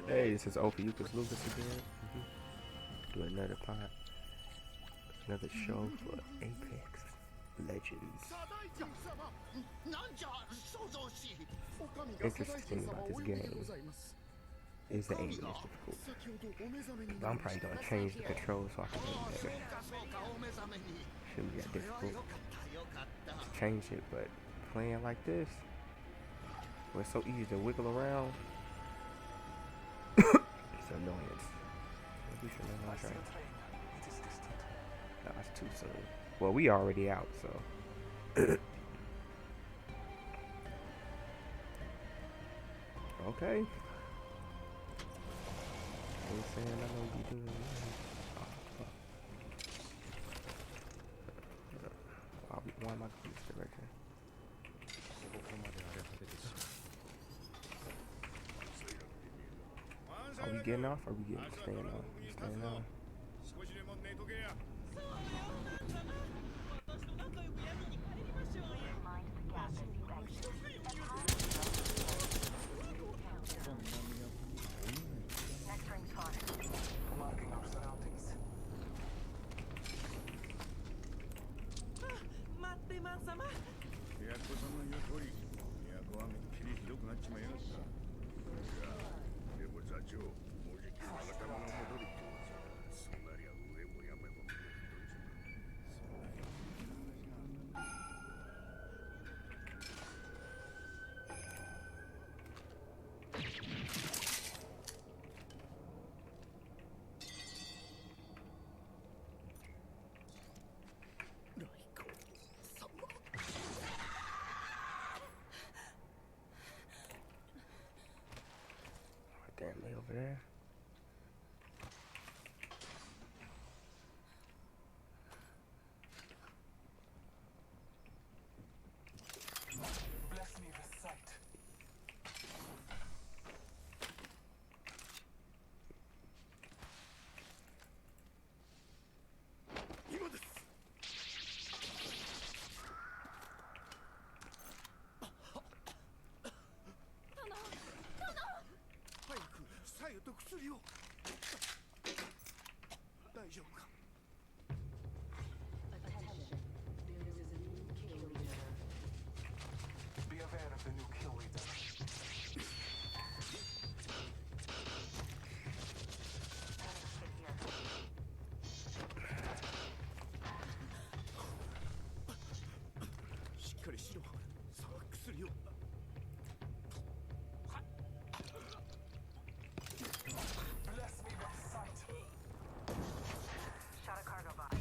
Hey, this is Ophiuchus Lucas again. Do another pod, another show for Apex Legends. Interesting thing about this game is the aim is difficult. But I'm probably gonna change the controls so I can aim better. Shouldn't be that difficult to change it, but playing like this, where it's so easy to wiggle around, it's an annoyance. Maybe we should let my train. That's too soon. Well, we already out, so. Okay. Ain't saying I'm gonna be doing that. Why am I going this direction? Are we getting off? Or are we staying on? Staying on. Damn, they over there. Bless me with sight. Be aware of the new kill leader. Bless me with sight. Shot a cargo box.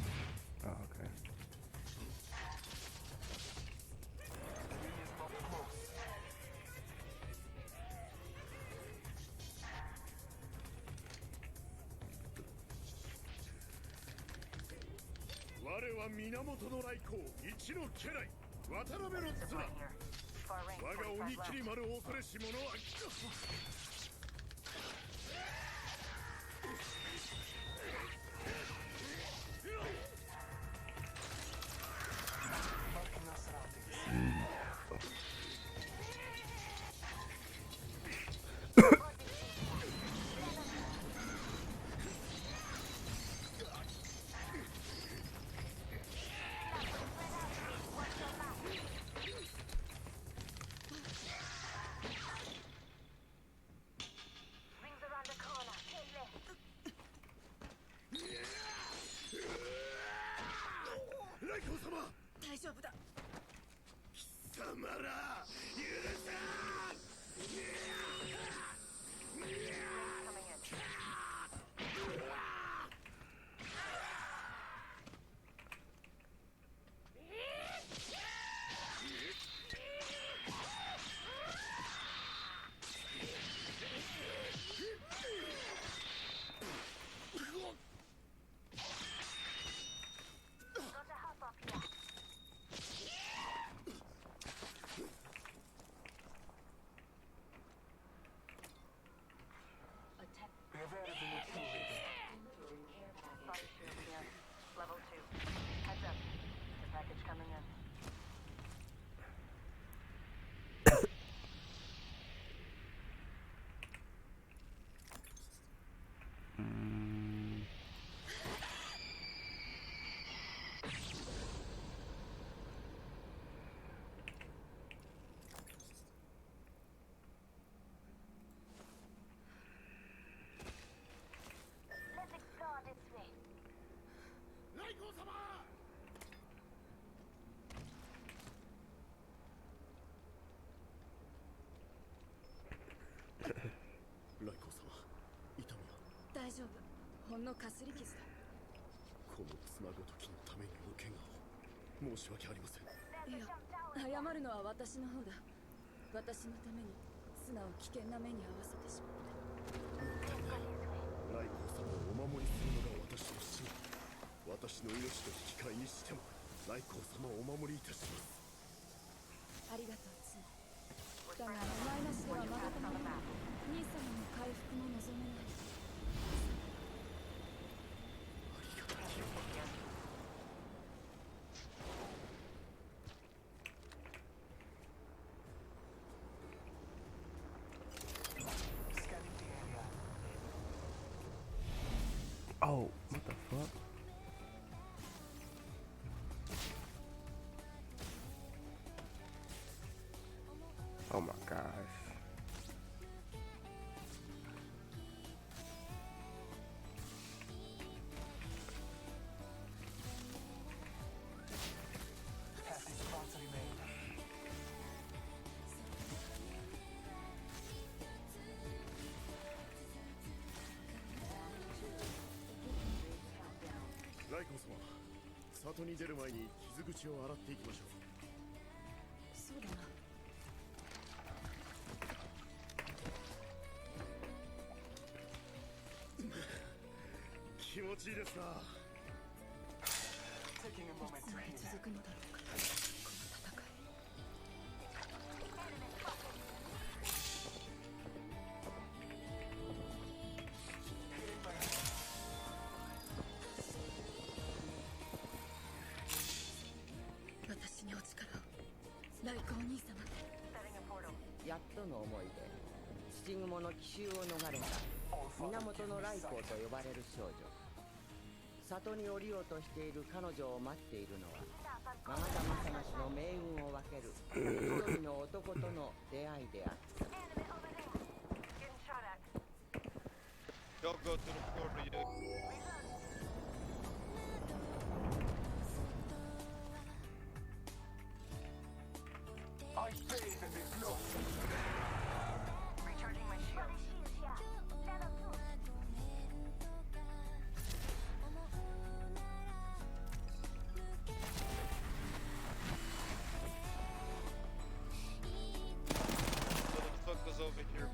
Oh, okay. Ring is not close. Supply here. Far range, 45 left. Marking our surroundings. Rings around the corner. Take left. 大丈夫だ。 Coming in. Got a hop up here. Be aware of the new kill leader. Body shield here. Level 2. Heads up. The package coming in. ほんのかすり傷だ。この妻ごときのためにお怪我を。申し訳ありません。いや、謝るのは私の方だ。私のために素直危険な目に遭わせてしまった。もったいない。ライコー様をお守りするのが私の使命。私の命と引き換えにしてもライコー様をお守りいたします。ありがとう、妻。だがお前なしではまだたまらない。兄様の回復も望めない。ありがたきよ。Scanning the area. Oh, what the fuck? Oh my gosh. Healthy spots remain. Raiko 様、里に出る前に傷口を洗っていきましょう。そうだな。気持ちいいですな。 Taking a い moment つ to まで heal. 続くのだろうか、この戦い。私にお力を。ライコお兄様。 Setting a portal. やっとの思いで土蜘蛛の奇襲を逃れた All Father, 源 give の me 来光 sight. と呼ばれる少女。里に降りようとしている彼女を待っているのはマガタマサナシの命運を分ける一人の男との出会いであった。 Enemy over there. Getting shot at. Jag går till the portal. I bathe in the glow. Recharging my shield. What the fuck was over here?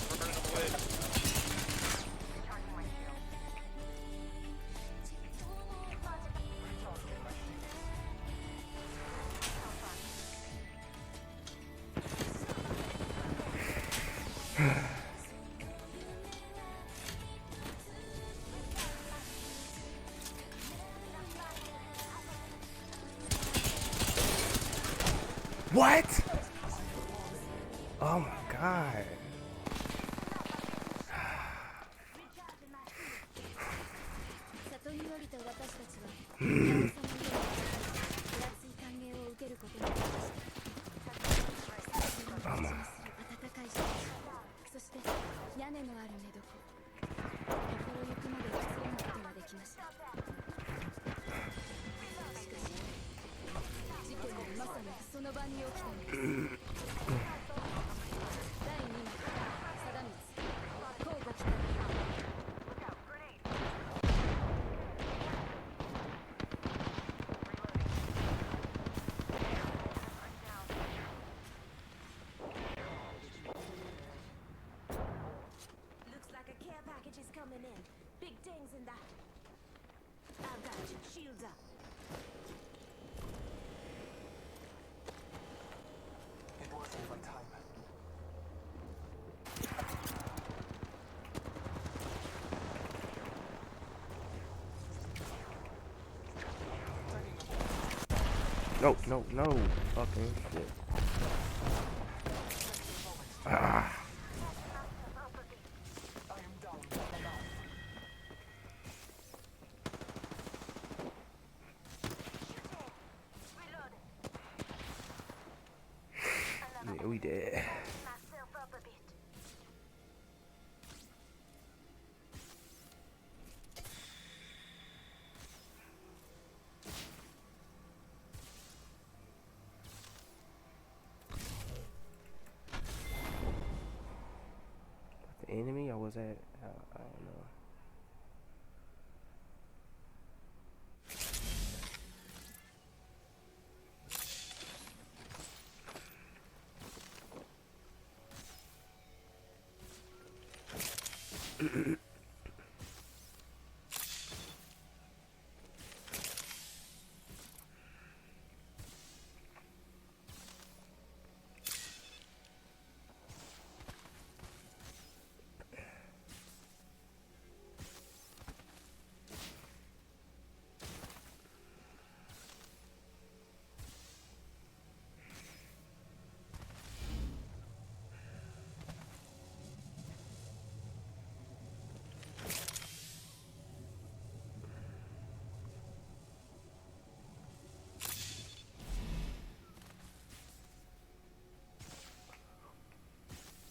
Running away. Recharging my shield. Recharging my shields. What? Oh my god. 里に降りた私たちはヤオ様より手厚い歓迎を受けることになりました。温かい人そして屋根のある寝床心ゆくまでくつろぐことができました。しかし事件はまさにその場に起きたのです。第2幕貞光交互期待。 Look out. Grenade. Looks like a care package is coming in. Big things in that. I've got you. Shields up. It was over time. No, no, no. Fucking shit. Ah. I am down. I'm alive. Reloading. Yeah, we did. Myself up a bit. was that? I don't know.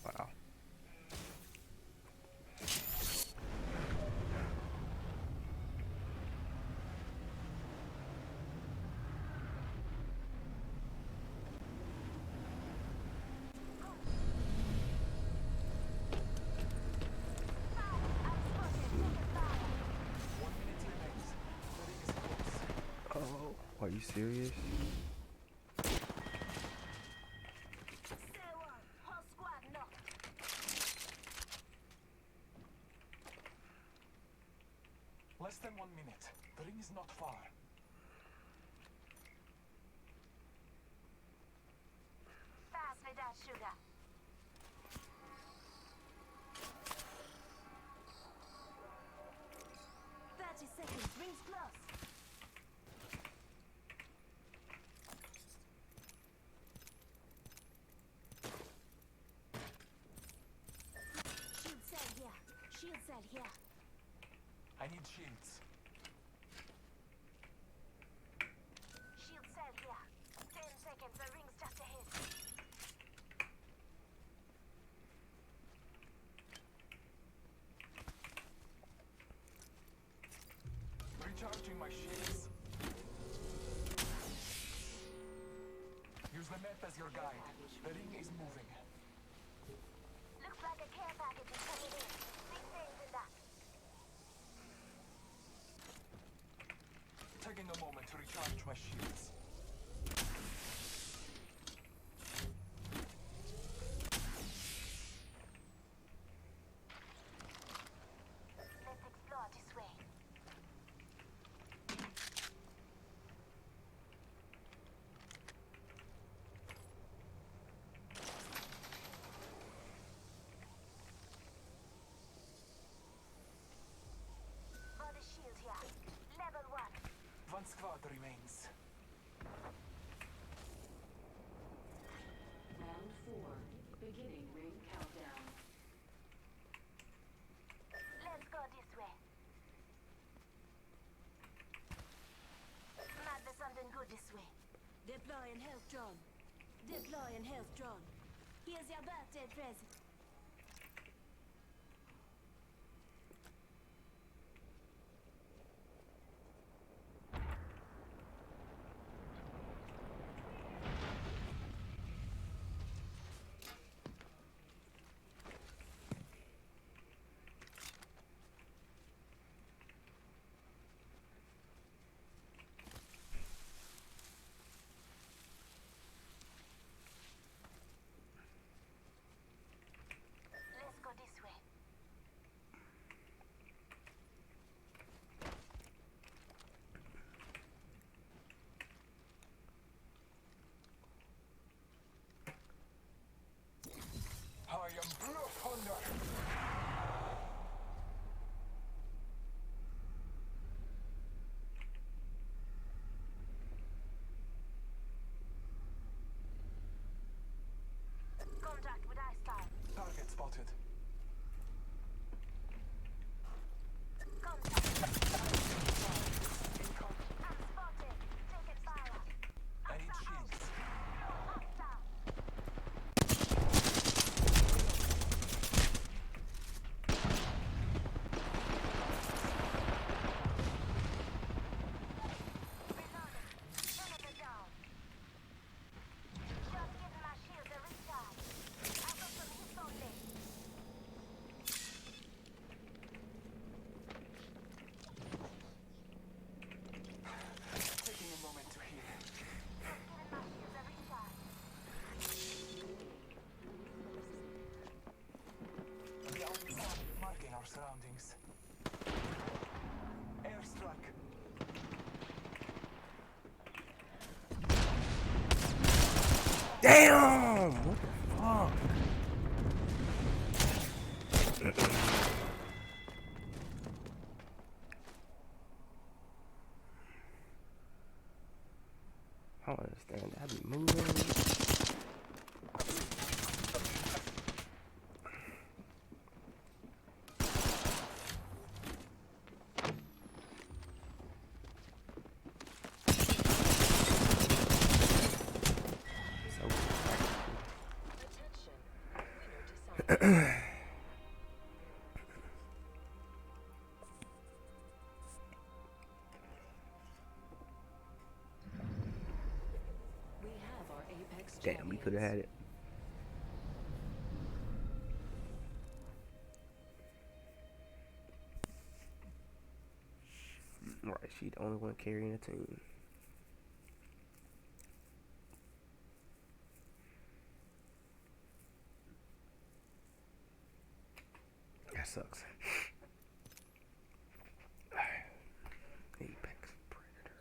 Wow. Oh, are you serious? Less than 1 minute. The ring is not far. Fast with that sugar. Seconds, rings close. Shield cell here. Shield cell here. I need shields. Shield cell here. 10 seconds, the ring's just ahead. Recharging my shields. Use the map as your guide. The ring is moving. Looks like a care package is coming in. Big things in that. Taking a moment to recharge my shields. Let's explore this way. Body shield here. Level 1. One squad remains. Round 4. Beginning ring countdown. Let's go this way. Might be something good this way. Deploying health drone. Deploying health drone. Here's your birthday present. Damn! What the fuck? I don't understand. I be moving. Damn, we could have had it. Right, she the only one carrying the team. That sucks. Apex Predator.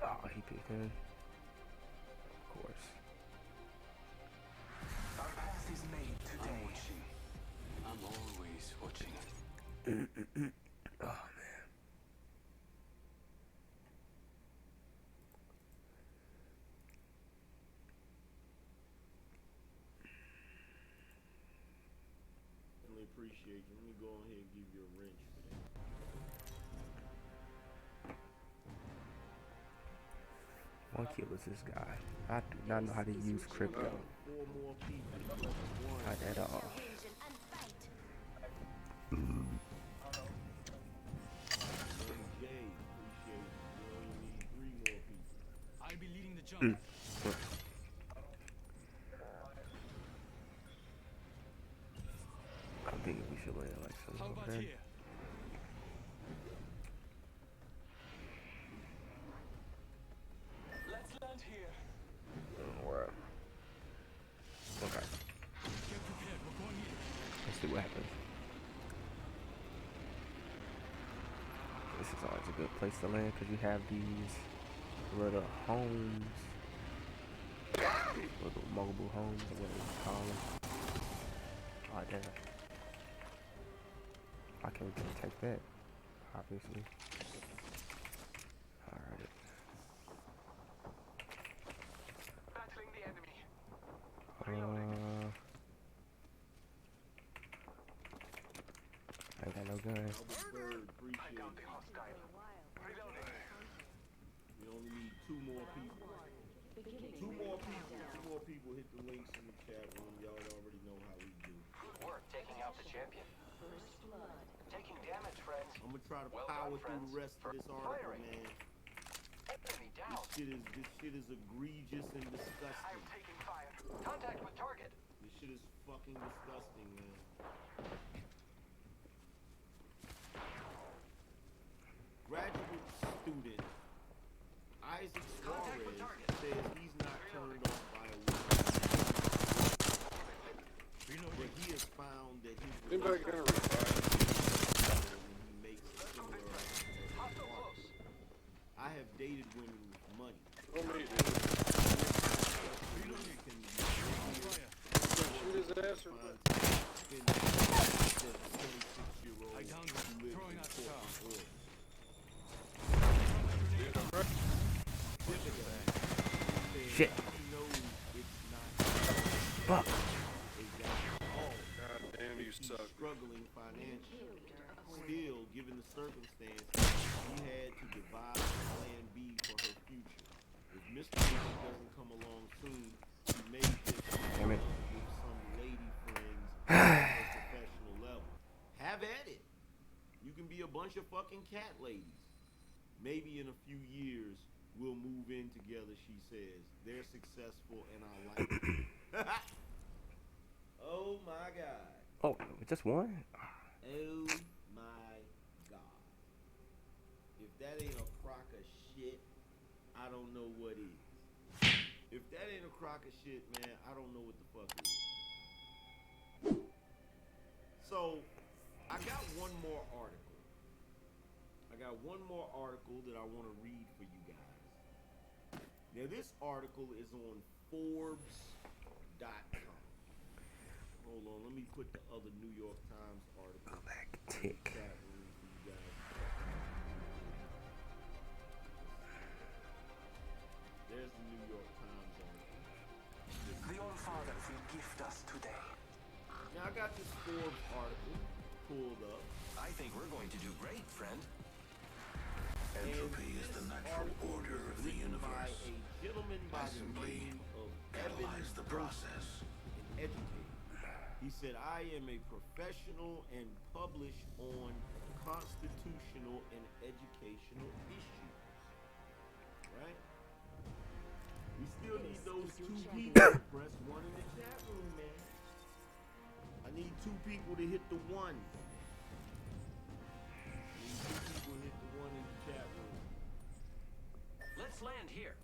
Oh, he picked him. Of course. Our path is made today. I'm always watching. Oh, man. Definitely appreciate you. Let me go on here and give you a wrench for that. One kill is this guy. I do not know how to use crypto. 4 more people. One. Not at all. Jay, appreciate it. You only need 3 more people. I'll be leading the jump. I'm thinking we should land like some How over about there. here? Let's land here. Or, okay, Get prepared. We're going in. let's see what happens. This is always a good place to land because you have these little homes, little mobile homes, or whatever you call them. Oh damn! I can't take that, obviously. Alright. Battling the enemy. I ain't got no guns. Bird, appreciate I it. downed the hostile. Reloading. We only need 2 more people. Beginning 2 more ring people. countdown. 2 more people. Hit the links in the chat room. Y'all already know how we do. Good work taking out the champion. First blood. Taking damage, friends. I'm gonna try to Well power done, through the friends. rest of this article, Firing. man. Enemy down. This shit is egregious and I disgusting. am taking fire. Contact with target. This shit is fucking disgusting, man. Graduate student Isaac Suarez says he's not turned off by a woman, but he has found that his relationship when he makes similar remarks. I have dated women with money. Shoot his ass or what? I downed him. Throwing out the car. Shit. Fuck. God damn, you suck. Struggling financially. Still, given the circumstances, he had to devise a plan B for her future. If Mr. Bishop doesn't come along soon, he may just Damn it. with some lady friends at a professional level. Have at it. You can be a bunch of fucking cat ladies. Maybe in a few years, We'll move in together, she says. They're successful and I like it. Oh my God. Oh, just one? Oh my God. If that ain't a crock of shit, I don't know what is. If that ain't a crock of shit, man, I don't know what the fuck is. So, I got one more article. That I want to read for you guys. Now, this article is on Forbes.com. Hold on, let me put the other New York Times article. Go back, in the tick. chat room for you guys. There's the New York Times article. The All-Father will gift us today. Now I got this Forbes article pulled up. I think we're going to do great, friend. Entropy is the natural order of the By universe. a gentleman by the Simply name of analyze Evan the process. An educator. He said, I am a professional and publish on constitutional and educational issues. Right? We still need those 2 people to press 1 in the chat room, man. I need 2 people to hit the 1. Need 2 people to hit the 1 in the chat room. Let's land here.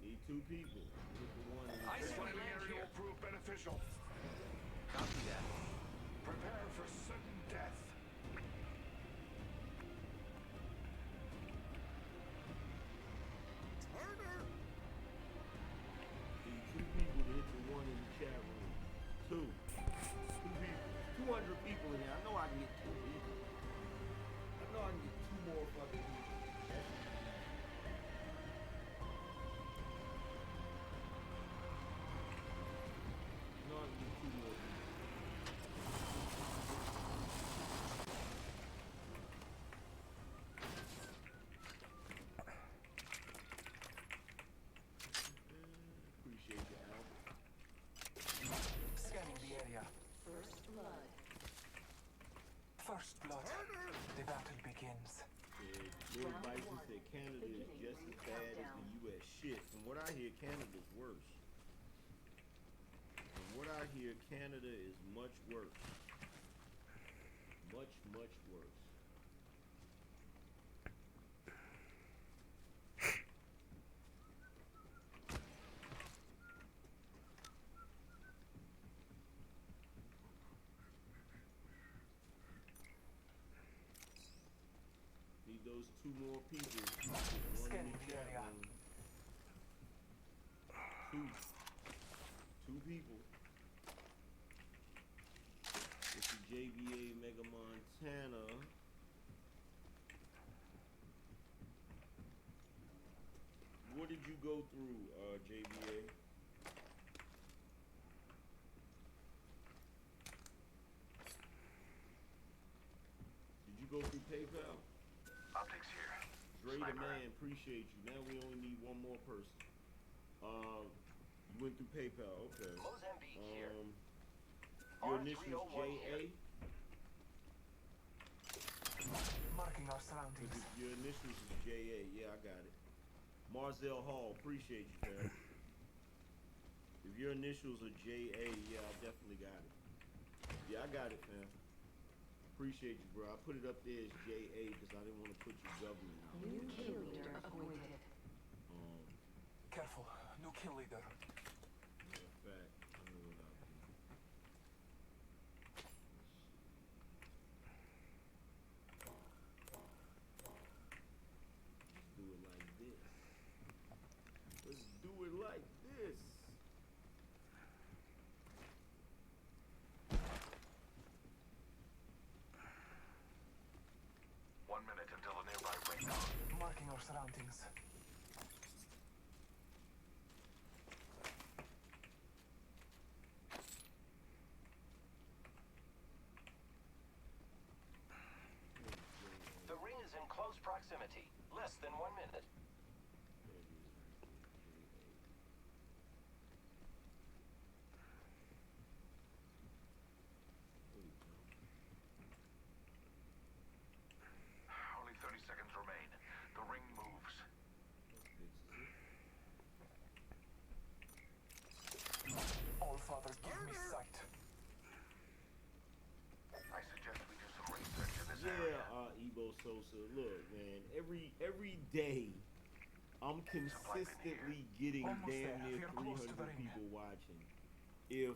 Need 2 people to hit the 1 in the I chat say room. we land here. Will prove beneficial. Copy that. Prepare for sudden death. Need 2 people to hit the 1 in the chat room. 2. 2 people. 200 people in there. I know I can get 2 people. I know I can get 2 more fucking people. I know I can get 2 more people. Appreciate you, Albert. Scanning the area. First blood. First blood. The battle begins. Lord Bison said Canada is just as bad as the U.S. Shit, from what I hear, Canada's worse. From what I hear, Canada is much worse. Much, much worse. Need those 2 more people. One in Scanning the the chat area. room. 2 people. This is JVA Mega Montana. What did you go through, JVA? Did you go through PayPal? Optics here. Dre the man, appreciate you. Now we only need 1 more person. You went through PayPal, okay. Mozambique here. Your initials JA? Marking our surroundings. Your initials is JA, yeah, I got it. Marzell Hall, appreciate you, man. If your initials are JA, yeah, I definitely got it. Yeah, I got it, fam. Appreciate you, bro. I put it up there as JA because I didn't want to put your government out. New kill leader appointed. Careful. New kill leader. Yeah, fact. I know what I'll do. Let's do it like this. Let's do it like this. Until a nearby ring. Marking our surroundings. The ring is in close proximity. Less than 1 minute. Only 30 seconds remain. The ring Sosa, look, man, every day I'm consistently getting Almost damn there. near We're close to the 300 ring. people watching. If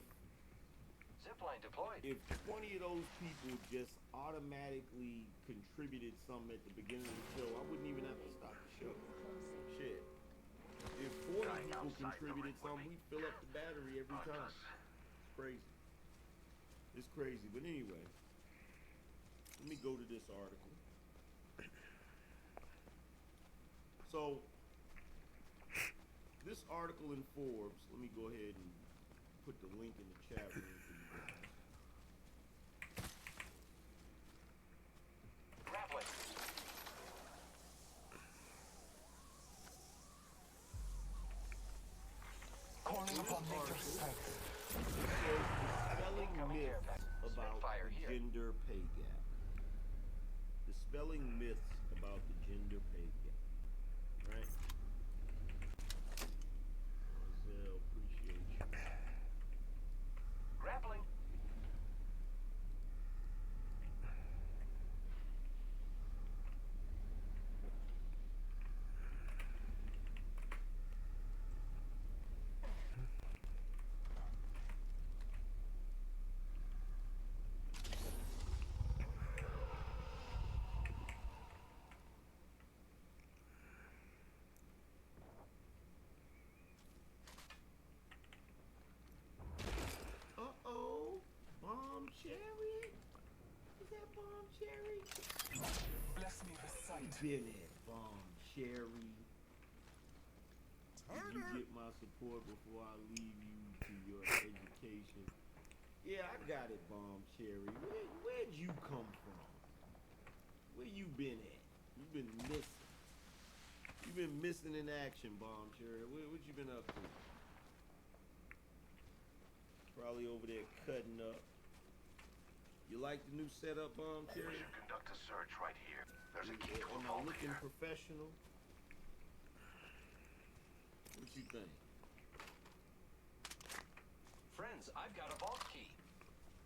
Zipline deployed. 20 of those people just automatically contributed something at the beginning of the show, I wouldn't even have to stop the show. Shit. If 40 people contributed something, we fill up the battery every time. It's crazy. It's crazy. But anyway, let me go to this article. So, this article in Forbes, let me go ahead and put the link in the chat room for you guys. Grappling. Calling upon nature's strength. It says dispelling myths about Spitfire the here. gender pay gap. Dispelling myths about the gender pay gap. Right? Marcel, appreciate you. Grappling. Uh-oh. Bomb Cherry? Is that Bomb Cherry? Bless me with sight. Been it, Bomb Cherry. Did you get my support before I leave you to your education? Yeah, I got it, Bomb Cherry. Where'd you come from? Where you been at? You been missing. You been missing in action, Bomb Cherry. What you been up to? Probably over there cutting up. You like the new setup, Bomb Cherry? We should conduct a search right here. There's a key to a Am I vault looking here. professional? What you think? Friends, I've got a vault key.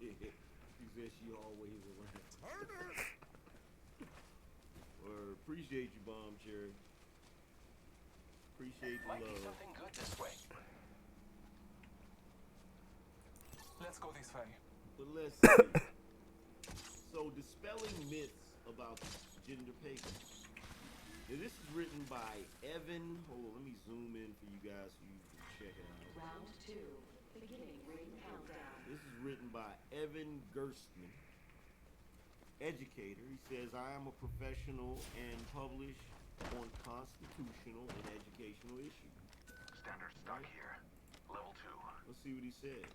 She says she always around. Or appreciate you, Bomb Cherry. Appreciate the Might be love. something good this way. Let's go this way. But let's see. So, dispelling myths about the gender pay gap. Now, this is written by Evan. Hold on, let me zoom in for you guys so you can check it out. Round 2. Beginning ring countdown. This is written by Evan Gerstmann, educator. He says, I am a professional and publish on constitutional and educational issues. Standard stock here. Level 2. Let's see what he says.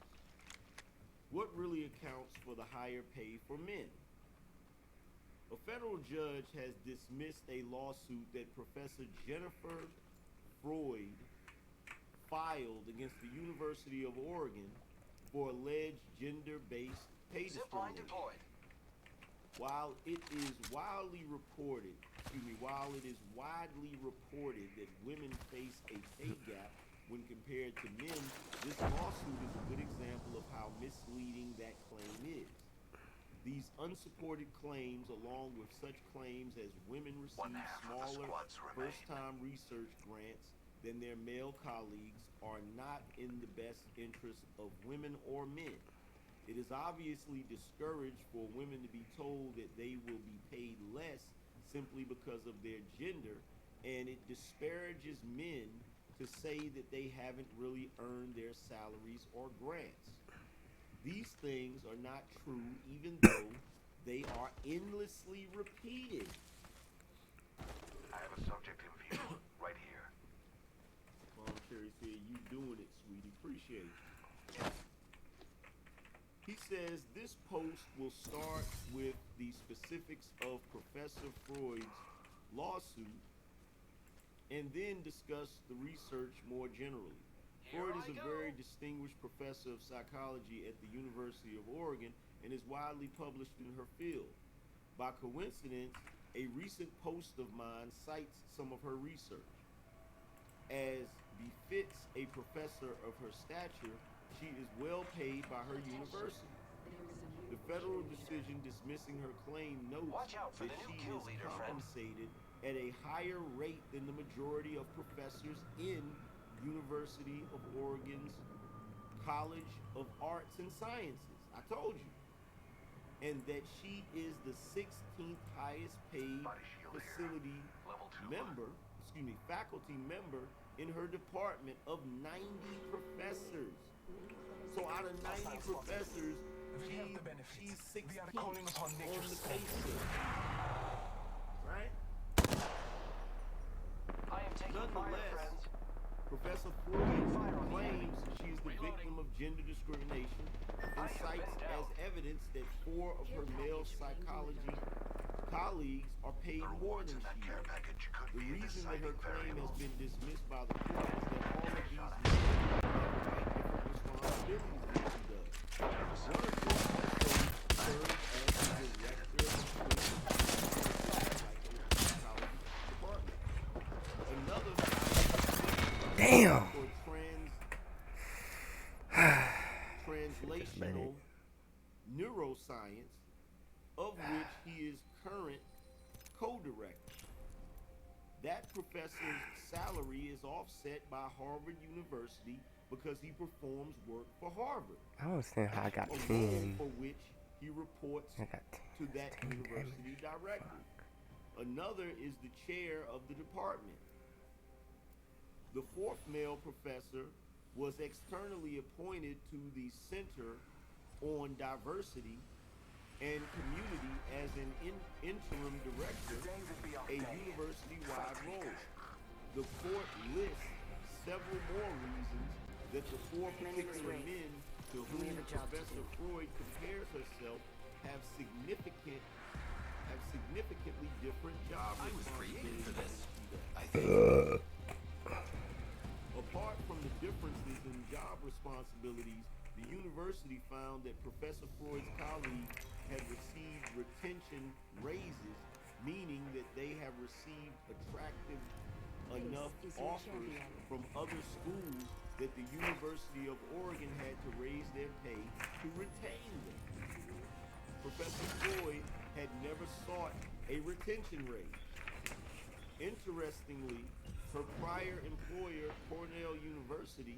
What really accounts for the higher pay for men? A federal judge has dismissed a lawsuit that Professor Jennifer Freud filed against the University of Oregon for alleged gender-based pay Zipline discrimination. deployed. While it is widely reported that women face a pay gap when compared to men, this lawsuit is a good example of how misleading that claim is. These unsupported claims, along with such claims as women receive One-half of the smaller squads remain. first-time research grants than their male colleagues, are not in the best interest of women or men. It is obviously discouraged for women to be told that they will be paid less simply because of their gender, and it disparages men to say that they haven't really earned their salaries or grants. These things are not true even though they are endlessly repeated. I have a subject in view. Right here. Mom Cherry said, you doing it, sweetie. Appreciate you. He says this post will start with the specifics of Professor Freud's lawsuit and then discuss the research more generally. Freud is a very distinguished professor of psychology at the University of Oregon and is widely published in her field. By coincidence, a recent post of mine cites some of her research. As befits a professor of her stature, she is well paid by her university. The The federal decision dismissing her claim notes Watch out for that the new she kill is leader, friend. compensated at a higher rate than the majority of professors in University of Oregon's College of Arts and Sciences. I told you. And that she is the 16th highest paid facility member, faculty member in her department of 90 professors. So out of 90 professors, she's 16th on the pay scale. Right? I am taking fire, Nonetheless, friends. Professor Freud claims she is the victim of gender discrimination and cites as evidence that 4 of her male psychology colleagues are paid more than she is. The reason that her claim has been dismissed by the court is that all of these men have quite different responsibilities than she does. One of them also serves as the director of the psychology department. Another Damn. for translational neuroscience, of which he is current co-director. That professor's salary is offset by Harvard University because he performs work for Harvard. I don't understand how I got A role 10. for which he reports I got to that 10 university damage. directly. Another is the chair of the department. The 4th male professor was externally appointed to the Center on Diversity and Community as an interim director, a university-wide role. The court lists several more reasons that the 4 particular men to whom Professor Freud compares herself have significantly different job responsibilities than she does. Apart from the differences in job responsibilities, the university found that Professor Freud's colleagues had received retention raises, meaning that they have received attractive enough offers from other schools that the University of Oregon had to raise their pay to retain them. Professor Freud had never sought a retention raise. Interestingly, her prior employer, Cornell University,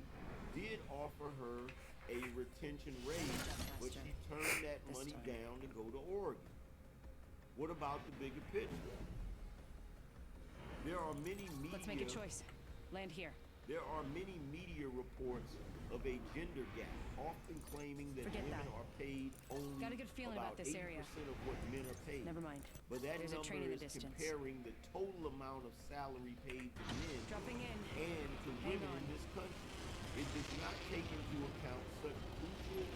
did offer her a retention raise, but she turned that money down to go to Oregon. What about the bigger picture? There are many media... Let's make a choice. Land here. There are many media reports of a gender gap, often claiming that women are paid only Got a good feeling about about this 80% area. of what men are paid. Never mind. But that There's a number train in is the distance. comparing the total amount of salary paid to men Dropping in. and to Hang women on. in this country. It does not take into account such crucial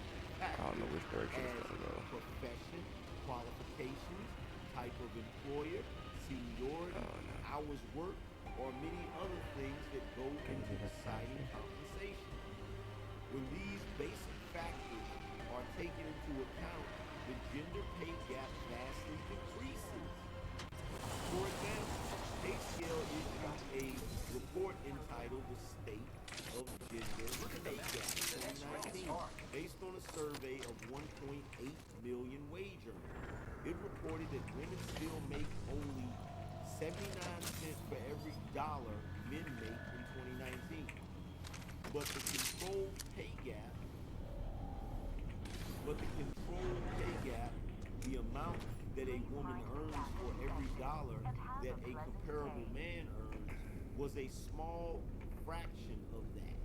I don't know which direction as it's gonna go. profession, qualifications, type of employer, seniority, hours worked, or many other things that go into deciding compensation. When these basic factors are taken into account, the gender pay gap vastly decreases. For example, Pay Scale issued a report entitled The State of Gender Pay Gap 2019, based on a survey of 1.8 million wage earners. It reported that women still make only 79 cents for every dollar men make in 2019. But the controlled pay gap, the amount that a woman earns for every dollar that a comparable man earns, was a small fraction of that.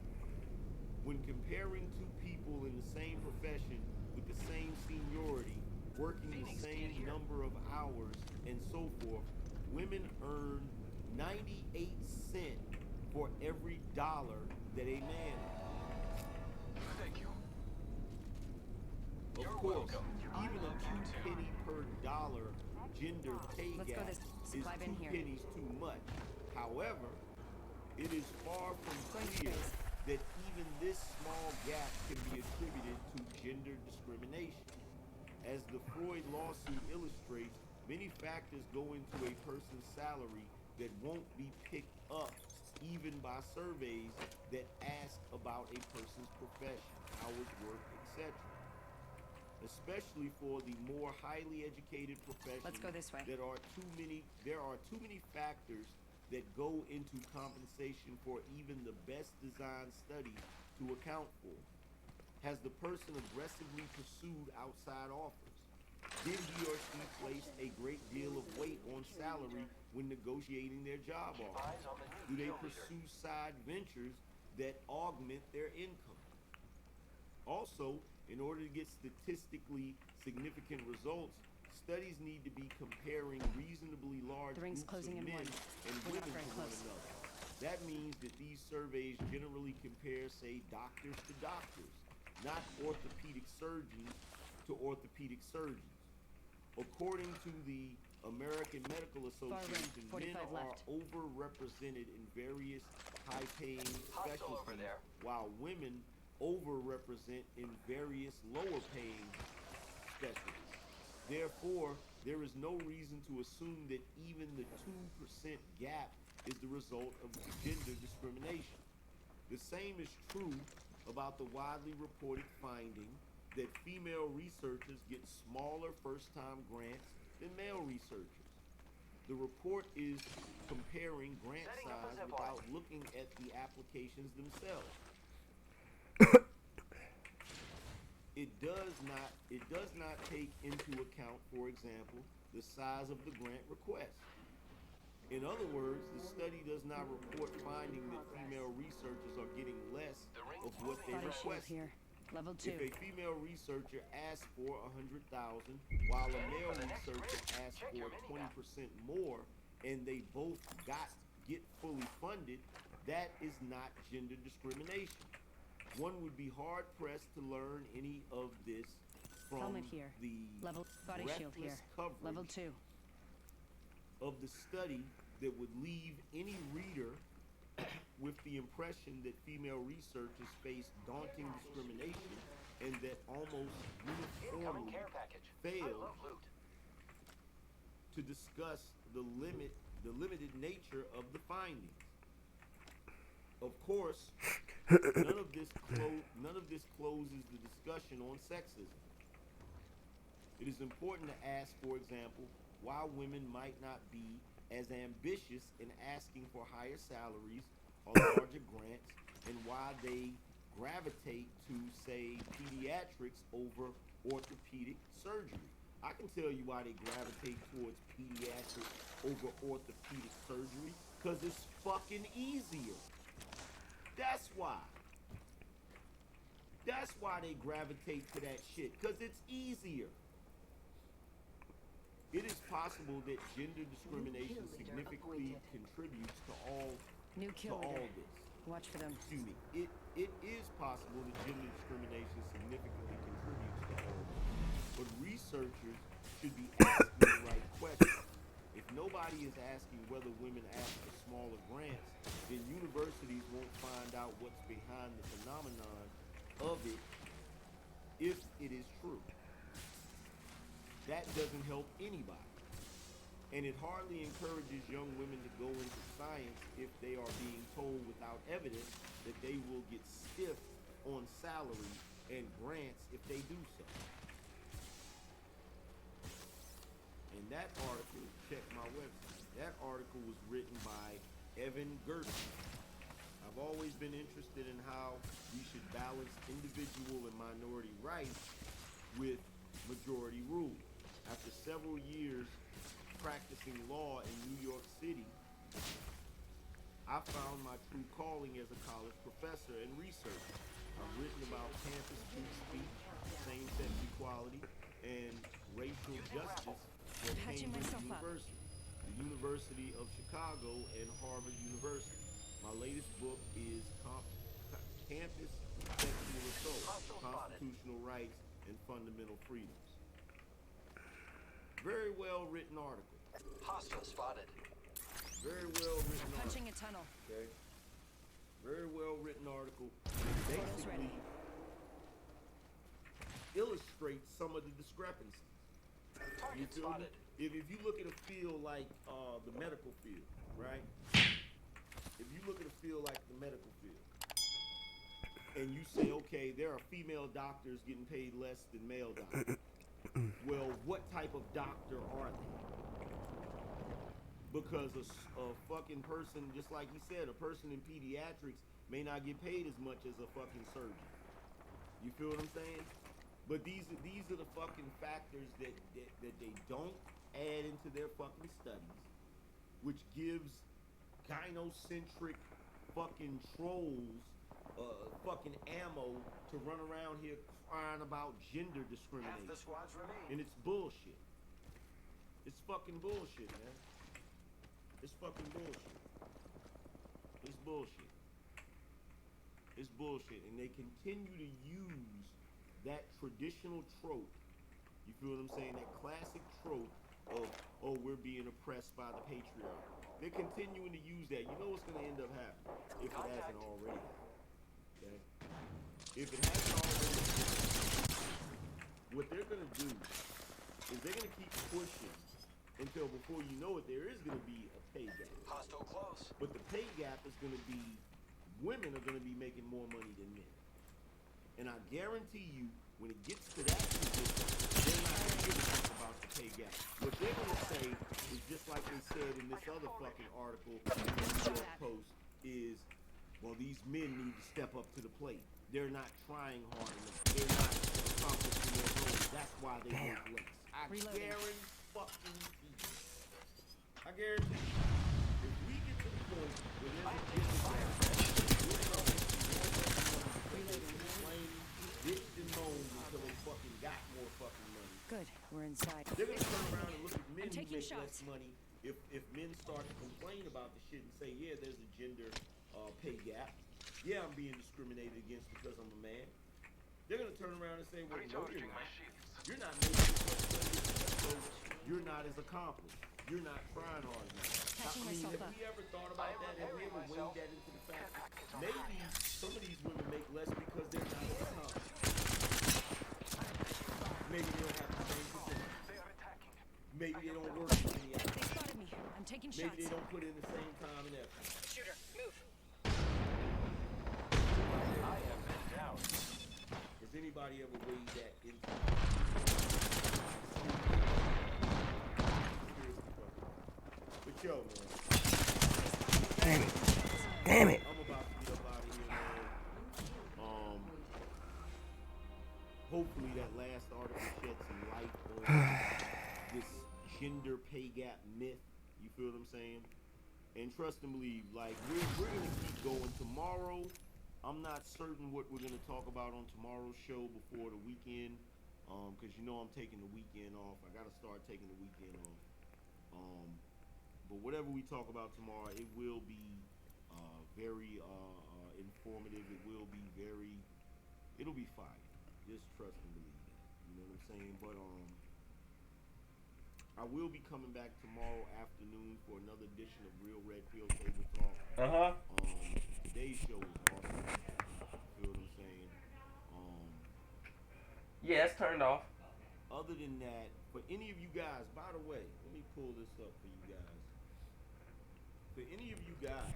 When comparing 2 people in the same profession with the same seniority, working the same number of hours, and so forth, women earn 98 cents for every dollar that a man earns. Thank you. Of course, even a 2 penny per dollar gender pay Let's go gap this is 2 supply bin here. pennies too much. However, it is far from clear that even this small gap can be attributed to gender discrimination. As the Freud lawsuit illustrates, many factors go into a person's salary that won't be picked up even by surveys that ask about a person's profession, hours worked, etc. especially for the more highly educated professions. Let's go this way. There are too many factors that go into compensation for even the best designed studies to account for. Has the person aggressively pursued outside offers? Did he or she place a great deal of weight on salary when negotiating their job offer? Do they pursue side ventures that augment their income? Also, in order to get statistically significant results, studies need to be comparing reasonably large The ring's groups closing of in men one. and We're women not very to one close. another. That means that these surveys generally compare, say, doctors to doctors, not orthopedic surgeons to orthopedic surgeons. According to the American Medical Association, men 45 are left. overrepresented in various high-paying specialties, while women overrepresent in various lower-paying specialties. Therefore, there is no reason to assume that even the 2% gap is the result of gender discrimination. The same is true about the widely reported finding that female researchers get smaller first-time grants than male researchers. The report is comparing grant size without looking at the applications themselves. It does not take into account, for example, the size of the grant request. In other words, the study does not report finding that female researchers are getting less of what they Body shield request. here. Level 2. If a female researcher asks for $100,000, while a male researcher asks for 20% more, and they both get fully funded, that is not gender discrimination. One would be hard pressed to learn any of this from Helmet here. the Level body shield here. breathless coverage Level 2. of the study that would leave any reader with the impression that female researchers face daunting discrimination and that almost uniformly fail to discuss the limited nature of the findings. Of course, none of this closes the discussion on sexism. It is important to ask, for example, why women might not be as ambitious in asking for higher salaries or larger grants, and why they gravitate to, say, pediatrics over orthopedic surgery. I can tell you why they gravitate towards pediatrics over orthopedic surgery, because it's fucking easier. That's why. That's why they gravitate to that shit, because it's easier. It is possible that gender discrimination significantly contributes to all this. Watch for them. Excuse me. It is possible that gender discrimination significantly contributes to all this. But researchers should be asking the right questions. If nobody is asking whether women ask for smaller grants, then universities won't find out what's behind the phenomenon of it if it is true. That doesn't help anybody. And it hardly encourages young women to go into science if they are being told without evidence that they will get stiffed on salary and grants if they do so. And that article, check my website, that article was written by Evan Gershon. I've always been interested in how we should balance individual and minority rights with majority rule. After several years practicing law in New York City, I found my true calling as a college professor and researcher. I've written about campus free speech, same-sex equality, and racial justice at Cambridge University, the University of Chicago, and Harvard University. My latest book is Campus Sexual Assault, Constitutional Rights and Fundamental Freedoms. Very well written article. Hostile spotted. Very well written article. Punching a tunnel. Okay. Very well written article. Basically illustrates some of the discrepancies. You feel me? If you look at a field like the medical field, right? If you look at a field like the medical field, and you say, okay, there are female doctors getting paid less than male doctors. Well, what type of doctor are they? Because a fucking person, just like he said, a person in pediatrics may not get paid as much as a fucking surgeon. You feel what I'm saying? But these are the fucking factors that they don't add into their fucking studies, which gives gynocentric fucking trolls fucking ammo to run around here crying about gender discrimination. Half the squads remain. And it's bullshit. It's fucking bullshit, man. It's fucking bullshit. It's bullshit. It's bullshit. And they continue to use that traditional trope. You feel what I'm saying? That classic trope of, oh, we're being oppressed by the patriarchy. They're continuing to use that. You know what's going to end up happening if it hasn't already happened. Okay? If it hasn't already happened, what they're going to do is they're going to keep pushing until before you know it, there is going to be a pay gap. Hostile close. But the pay gap is going to be, women are going to be making more money than men. And I guarantee you, when it gets to that position, they're not going to give a fuck about the pay gap. What they're going to say is just like they said in this other fucking article in the New York Post is, well, these men need to step up to the plate. They're not trying hard enough. They're not accomplishing their goals. That's why they work less. I guarantee fucking you. I guarantee you. If we get to the point where there's a business bitched and moaned until they fucking got more fucking money. Good, we're inside. They're gonna turn around and look at men who make shots. less money. If men start to complain about the shit and say, yeah, there's a gender pay gap. Yeah, I'm being discriminated against because I'm a man. They're gonna turn around and say, well, no, you're not. You're not making as much money, so you're not as accomplished. You're not trying hard enough. I mean, have we ever thought about that? Have we ever weighed that into the fact that maybe some of these women make less because they're not as accomplished? Maybe they don't have the same position. Maybe they don't work as many hours. They spotted me. I'm taking shots. Maybe they don't put in the same time and effort. Shooter, move. I have been down. Has anybody ever weighed that into? But yo, man. Damn it. Damn it. I'm about to get up out of here, man. Hopefully that last article shed some light on this gender pay gap myth. You feel what I'm saying? And trust and believe, like, we're gonna keep going tomorrow. I'm not certain what we're gonna talk about on tomorrow's show before the weekend, because you know I'm taking the weekend off. I gotta start taking the weekend off. But whatever we talk about tomorrow, it will be very informative. It will be it'll be fire. Just trust and believe that. You know what I'm saying? But I will be coming back tomorrow afternoon for another edition of Real Red Pill Table Talk. Today's show is awesome. You feel what I'm saying? Yeah, it's turned off. Other than that, for any of you guys, by the way, let me pull this up for you guys. For any of you guys,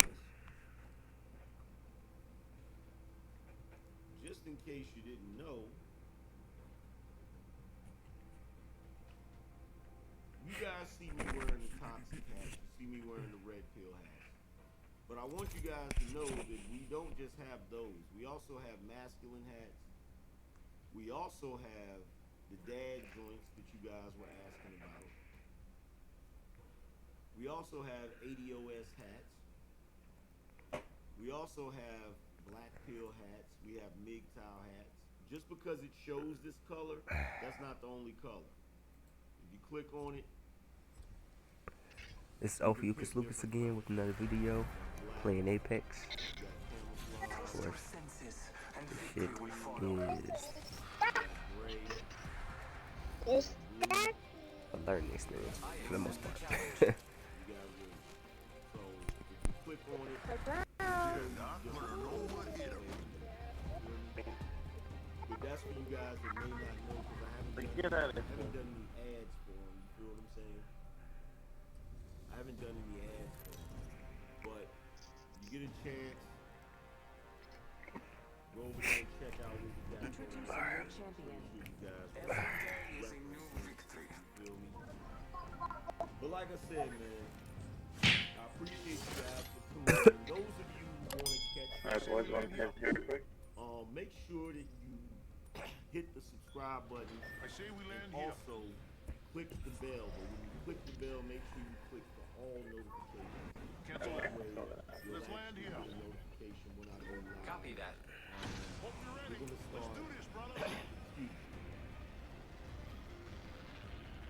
just in case you didn't know, you guys see me wearing the toxic hat, you see me wearing the red pill hat. But I want you guys to know that we don't just have those. We also have masculine hats. We also have the dad joints that you guys were asking about. We also have ADOS hats. We also have black pill hats. We have MGTOW hats. Just because it shows this color, that's not the only color. If you click on it, This is Ophiuchus Lucas again with another video, playing Apex. Of course, this shit is a learning experience for the most part. click on it. But that's for you guys that may not know, because I haven't done any ads for them. You feel what I'm saying? I haven't done any ads for them. But you get a chance, Go over there and check out what we got. Introducing your champion. You guys Every day is a new victory. feel me? But like I said, man, I appreciate you guys for tuning in. Those of you who want to catch make sure that you hit the subscribe button. I say we land and here. also click the bell. But when you click the bell, make sure you click the all notifications. Cancel That that. way, you'll Let's land actually here. get a notification when I go live. Copy that. Hope you're ready. We're gonna Let's start. do this, brother. Excuse me.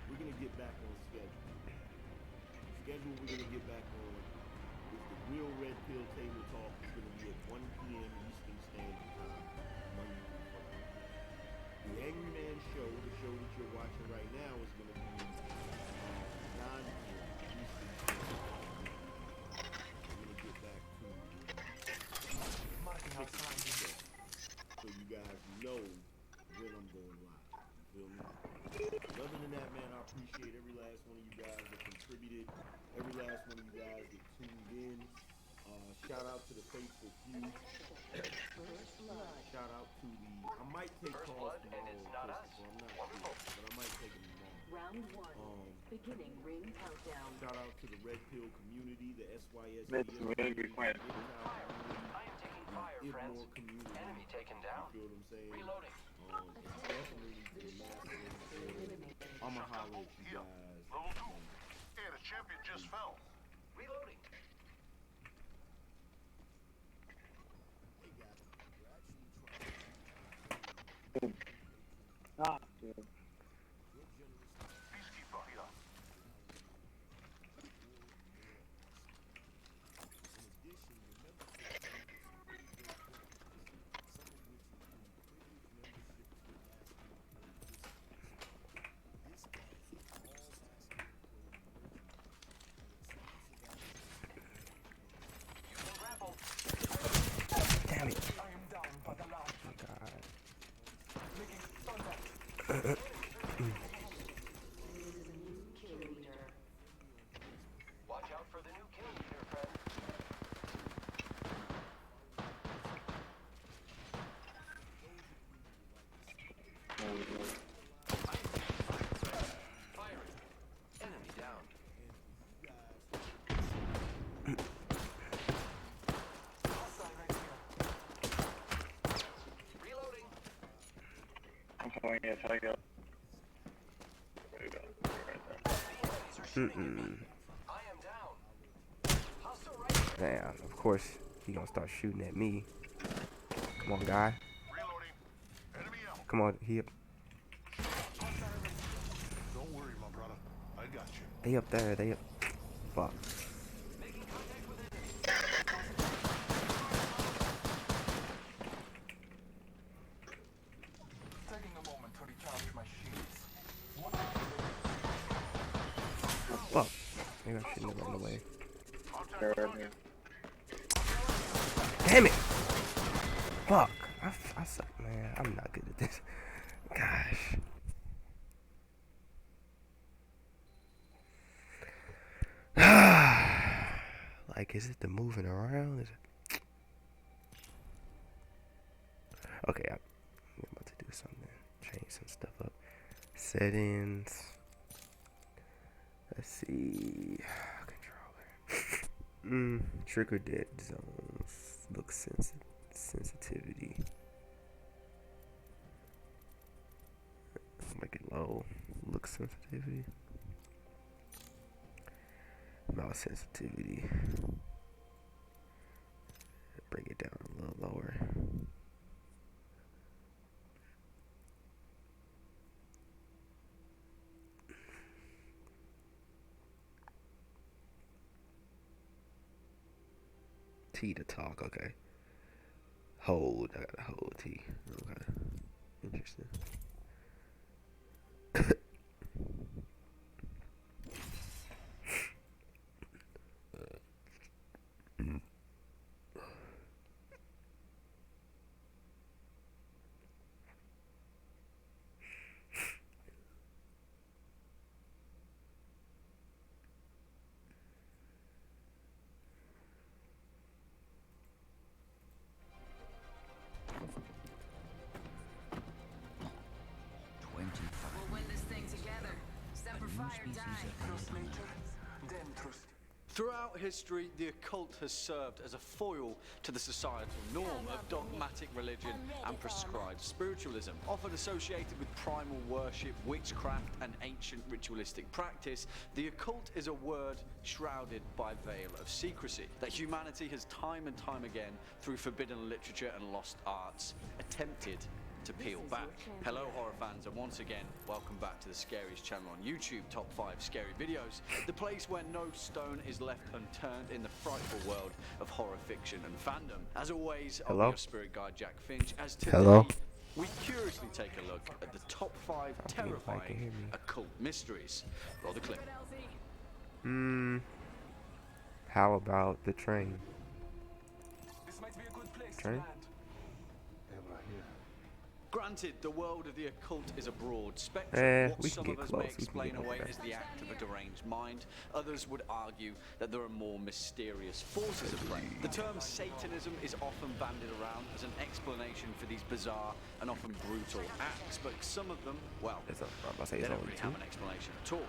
We're gonna get back on schedule. The schedule we're gonna get back on is the real Red Pill Table Talk. It's gonna be at 1 p.m. Eastern Standard Time, Monday through Friday. The Angry Man Show, the show that you're watching right now, is gonna be 9 p.m. Eastern Standard Time. We're gonna get back to Marking our time. so you guys know when I'm going live. You feel me? But other than that, man, I appreciate every last one of you guys that contributed, every last one of you guys that tuned in. Shout out to the faithful few. Shout out to the. I might take First calls blood, and it's tomorrow, not Christopher. us. I'm not Wonderful. sure, but I might take them tomorrow. Round one. Beginning ring countdown. Shout out to the Red Pill community, the SYS. I am taking fire, friends. community. Enemy taken down. You feel what I'm saying? Reloading. It's definitely the massive. I'ma holler at you guys. Level 2. Yeah, the champion just fell. Reloading. Peacekeeper here. Damn it. I am down for the last. God. Making thunder. Watch out for the new kill leader, friend. Firing. Enemy down. Hostile right here. Reloading. I'm going to tell you. The enemies are shooting at me. I am down. Hostile right here. Damn, of course he gonna start shooting at me. Come on, guy. Reloading. Enemy out. Come on, he up. Don't worry, my brother. I got you. They up there. They up. Fuck. Making contact with enemy. Taking a moment to recharge my shields. One Fuck. Maybe I shouldn't have run away. Damn it! Fuck. I suck, man. I'm not good at this. Gosh. Like, is it the moving around? Is it... Okay, I'm about to do something. Change some stuff up. Settings. Let's see. Controller. Trigger dead zones. Look sensitivity. Make it low. Look sensitivity. Mouse sensitivity. Bring it down a little lower. T to talk, okay. Hold, I gotta hold T. Okay. Interesting. Trust nature, then trust. Throughout history, the occult has served as a foil to the societal norm of dogmatic religion and prescribed spiritualism. Often associated with primal worship, witchcraft, and ancient ritualistic practice, the occult is a word shrouded by a veil of secrecy that humanity has time and time again, through forbidden literature and lost arts, attempted to peel back. Hello horror fans, and once again welcome back to the Scariest channel on YouTube, Top 5 Scary Videos, the place where no stone is left unturned in the frightful world of horror fiction and fandom. As always, I'll be your spirit guide, Jack Finch, as today we curiously take a look at the top 5 terrifying occult mysteries. Roll the clip. How about the train? This might be a good place Train? to land. Granted, the world of the occult is a broad spectrum. What some of us may explain away as the act of a deranged mind, others would argue that there are more mysterious forces at play. The term Satanism is often bandied around as an explanation for these bizarre and often brutal acts, but some of them, well, they don't really have an explanation at all.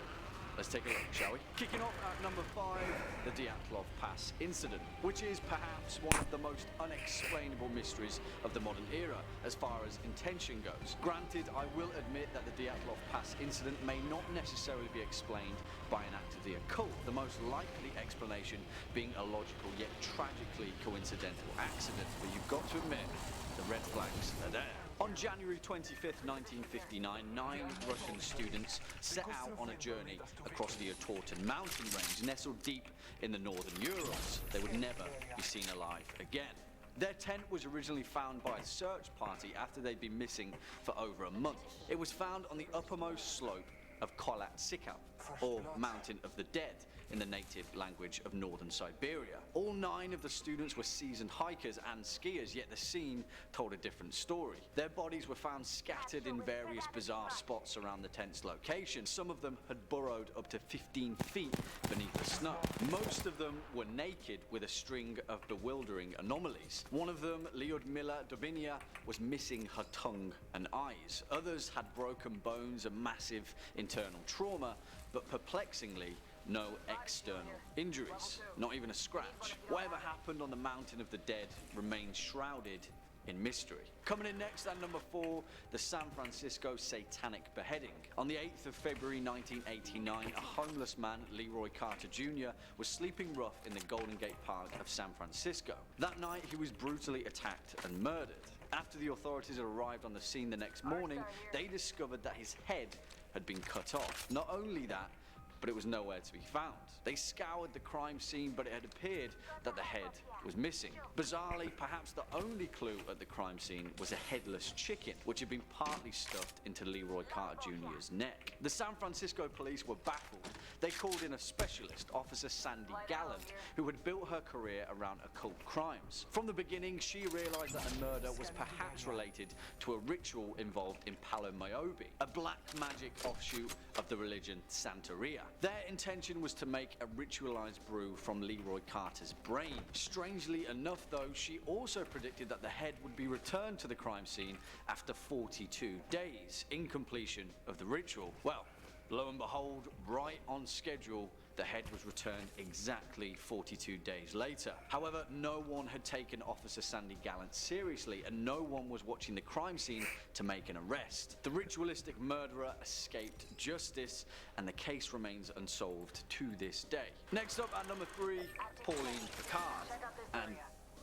Let's take a look, shall we? Kicking off at number 5, the Dyatlov Pass incident, which is perhaps one of the most unexplainable mysteries of the modern era as far as intention goes. Granted, I will admit that the Dyatlov Pass incident may not necessarily be explained by an act of the occult, the most likely explanation being a logical yet tragically coincidental accident, but you've got to admit, the red flags are there. On January 25th, 1959, 9 Russian students set out on a journey across the Otorten mountain range, nestled deep in the northern Urals. They would never be seen alive again. Their tent was originally found by a search party after they'd been missing for over a month. It was found on the uppermost slope of Kholat Syakhl, or Mountain of the Dead, in the native language of northern Siberia. All 9 of the students were seasoned hikers and skiers, yet the scene told a different story. Their bodies were found scattered in various bizarre spots around the tent's location. Some of them had burrowed up to 15 feet beneath the snow. Most of them were naked with a string of bewildering anomalies. One of them, Lyudmila Dubinia, was missing her tongue and eyes. Others had broken bones and massive internal trauma, but perplexingly, no external injuries, not even a scratch. Whatever happened on the Mountain of the Dead remains shrouded in mystery. Coming in next at number 4, the San Francisco Satanic Beheading. On the 8th of February 1989, a homeless man, Leroy Carter Jr., was sleeping rough in the Golden Gate Park of San Francisco. That night, he was brutally attacked and murdered. After the authorities arrived on the scene the next morning, they discovered that his head had been cut off. Not only that, but it was nowhere to be found. They scoured the crime scene, but it had appeared that the head was missing. Bizarrely, perhaps the only clue at the crime scene was a headless chicken, which had been partly stuffed into Leroy Carter Jr.'s neck. The San Francisco police were baffled. They called in a specialist, Officer Sandy Gallant, who had built her career around occult crimes. From the beginning, she realized that the murder was perhaps related to a ritual involved in Palo Mayombe, a black magic offshoot of the religion Santeria. Their intention was to make a ritualized brew from Leroy Carter's brain. Strangely enough, though, she also predicted that the head would be returned to the crime scene after 42 days, in completion of the ritual. Well, lo and behold, right on schedule, the head was returned exactly 42 days later. However, no one had taken Officer Sandy Gallant seriously, and no one was watching the crime scene to make an arrest. The ritualistic murderer escaped justice, and the case remains unsolved to this day. Next up at number 3, Pauline Picard. And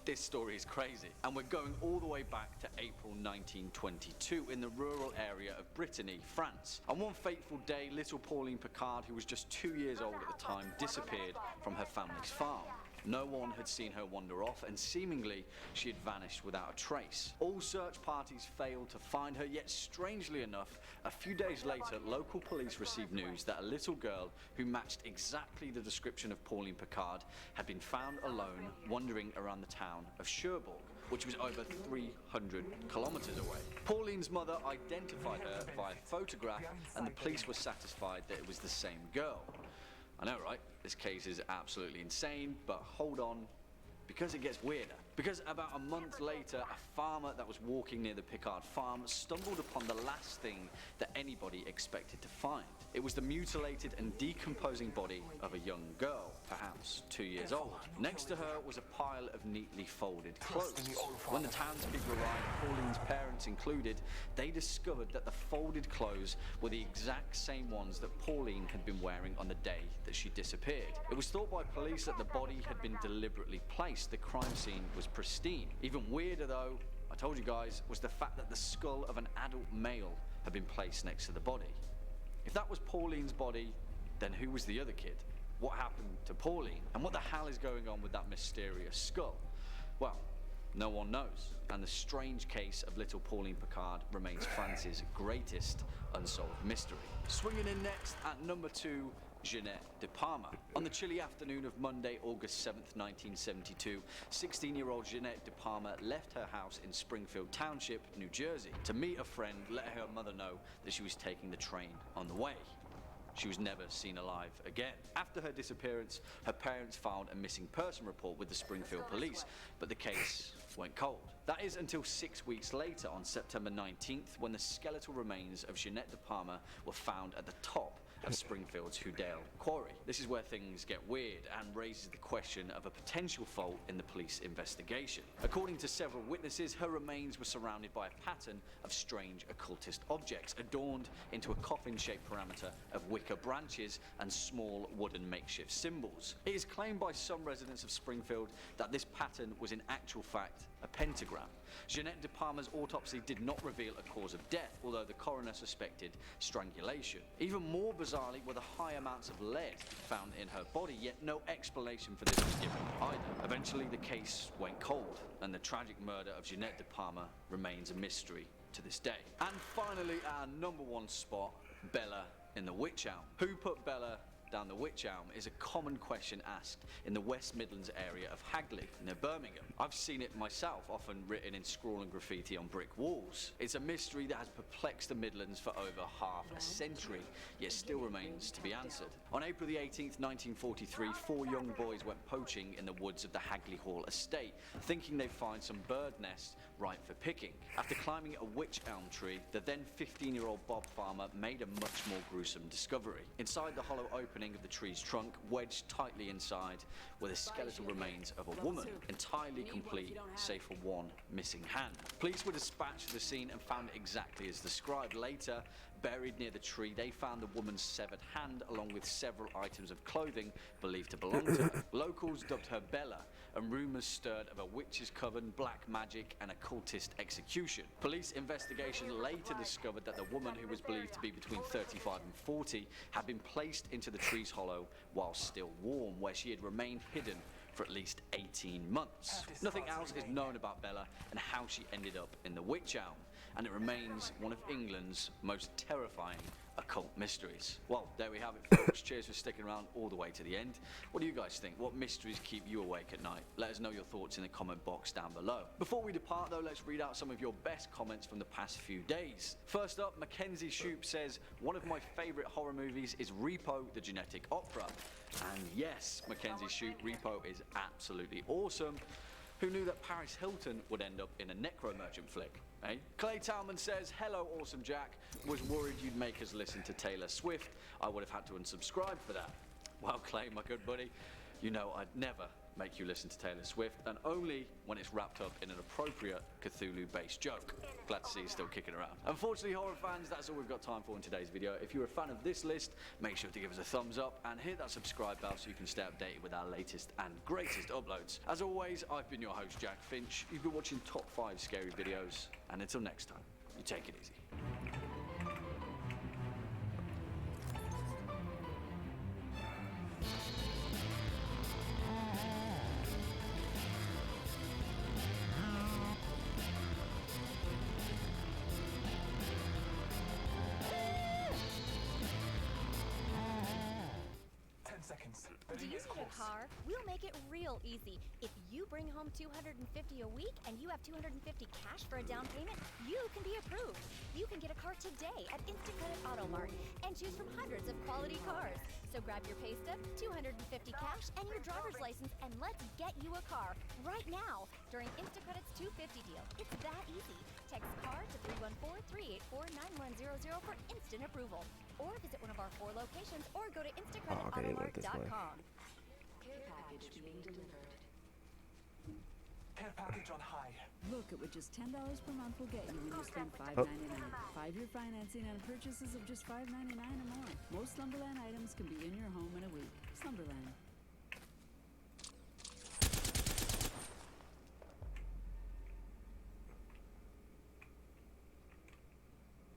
this story is crazy, and we're going all the way back to April 1922 in the rural area of Brittany, France. On one fateful day, little Pauline Picard, who was just 2 years old at the time, disappeared from her family's farm. No one had seen her wander off, and seemingly she had vanished without a trace. All search parties failed to find her, yet strangely enough, a few days later, local police received news that a little girl who matched exactly the description of Pauline Picard had been found alone wandering around the town of Cherbourg, which was over 300 kilometers away. Pauline's mother identified her via photograph, and the police were satisfied that it was the same girl. I know, right? This case is absolutely insane, but hold on, because it gets weirder. Because about a month later, a farmer that was walking near the Picard farm stumbled upon the last thing that anybody expected to find. It was the mutilated and decomposing body of a young girl, perhaps 2 years old. Next to her was a pile of neatly folded clothes. When the townspeople arrived, Pauline's parents included, they discovered that the folded clothes were the exact same ones that Pauline had been wearing on the day that she disappeared. It was thought by police that the body had been deliberately placed. The crime scene was pristine. Even weirder though, I told you guys, was the fact that the skull of an adult male had been placed next to the body. If that was Pauline's body, then who was the other kid? What happened to Pauline? And what the hell is going on with that mysterious skull? Well, no one knows. And the strange case of little Pauline Picard remains France's greatest unsolved mystery. Swinging in next at number 2, Jeanette De Palma. On the chilly afternoon of Monday, August 7th, 1972, 16-year-old Jeanette De Palma left her house in Springfield Township, New Jersey, to meet a friend, let her mother know that she was taking the train on the way. She was never seen alive again. After her disappearance, her parents filed a missing person report with the Springfield police, but the case went cold. That is until 6 weeks later, on September 19th, when the skeletal remains of Jeanette De Palma were found at the top of Springfield's Houdale Quarry. This is where things get weird and raises the question of a potential fault in the police investigation. According to several witnesses, her remains were surrounded by a pattern of strange occultist objects, adorned into a coffin-shaped parameter of wicker branches and small wooden makeshift symbols. It is claimed by some residents of Springfield that this pattern was in actual fact a pentagram. Jeanette De Palma's autopsy did not reveal a cause of death, although the coroner suspected strangulation. Even more bizarrely were the high amounts of lead found in her body, yet no explanation for this was given either. Eventually the case went cold, and the tragic murder of Jeanette De Palma remains a mystery to this day. And finally, our number 1 spot, Bella in the Wych Elm. Who put Bella down the Wych Elm is a common question asked in the West Midlands area of Hagley, near Birmingham. I've seen it myself, often written in scrawling graffiti on brick walls. It's a mystery that has perplexed the Midlands for over half a century, yet still remains to be answered. On April the 18th, 1943, 4 young boys went poaching in the woods of the Hagley Hall estate, thinking they'd find some bird nests ripe for picking. After climbing a wych elm tree, the then 15-year-old Bob Farmer made a much more gruesome discovery. Inside the hollow opening of the tree's trunk, wedged tightly inside, were the skeletal remains of a woman, entirely complete save for one missing hand. Police were dispatched to the scene and found it exactly as described. Later, buried near the tree, they found the woman's severed hand along with several items of clothing believed to belong to her. Locals dubbed her Bella, and rumours stirred of a witch's coven, black magic and occultist execution. Police investigation later discovered that the woman, who was believed to be between 35 and 40, had been placed into the tree's hollow while still warm, where she had remained hidden for at least 18 months. Nothing else is known about Bella and how she ended up in the Wych Elm, and it remains one of England's most terrifying occult mysteries. Well, there we have it, folks. Cheers for sticking around all the way to the end. What do you guys think? What mysteries keep you awake at night? Let us know your thoughts in the comment box down below. Before we depart though, let's read out some of your best comments from the past few days. First up, Mackenzie Shoup says, one of my favourite horror movies is Repo the Genetic Opera. And yes, Mackenzie Shoup, Repo is absolutely awesome. Who knew that Paris Hilton would end up in a Necro Merchant flick? Eh? Clay Talman says, hello Awesome Jack, was worried you'd make us listen to Taylor Swift. I would have had to unsubscribe for that. Well, Clay, my good buddy, you know I'd never make you listen to Taylor Swift, and only when it's wrapped up in an appropriate Cthulhu-based joke. Glad to see you still kicking around. Unfortunately, horror fans, that's all we've got time for in today's video. If you're a fan of this list, make sure to give us a thumbs up and hit that subscribe bell so you can stay updated with our latest and greatest uploads. As always, I've been your host, Jack Finch. You've been watching Top 5 Scary Videos, and until next time, you take it easy. Do you need a car? We'll make it real easy. If you bring home $250 a week and you have $250 cash for a down payment, you can be approved. You can get a car today at Instant Credit Auto Mart and choose from hundreds of quality cars. So grab your pay stub, $250 cash, and your driver's license. license and let's get you a car right now during Instacredit's 250 deal. It's that easy. Text CAR to 314-384-9100 for instant approval. Or visit one of our 4 locations or go to instacreditautomart.com. Care package being delivered. Care package on high. Look at what just $10 per month will get you when you spend $5.99. 5-year financing on purchases of just $5.99 or more. Most Slumberland items can be in your home in a week. Slumberland.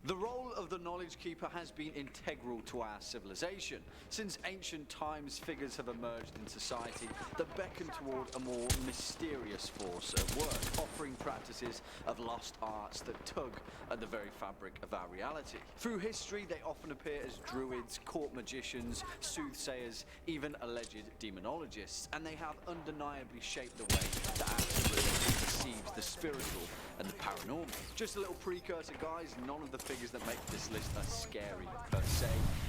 The role of the Knowledge Keeper has been integral to our civilization. Since ancient times, figures have emerged in society that beckon toward a more mysterious force at work, offering practices of lost arts that tug at the very fabric of our reality. Through history, they often appear as druids, court magicians, soothsayers, even alleged demonologists, and they have undeniably shaped the way that our civilization perceives the spiritual and the paranormal. Just a little precursor, guys, none of the figures that make this list are scary per se.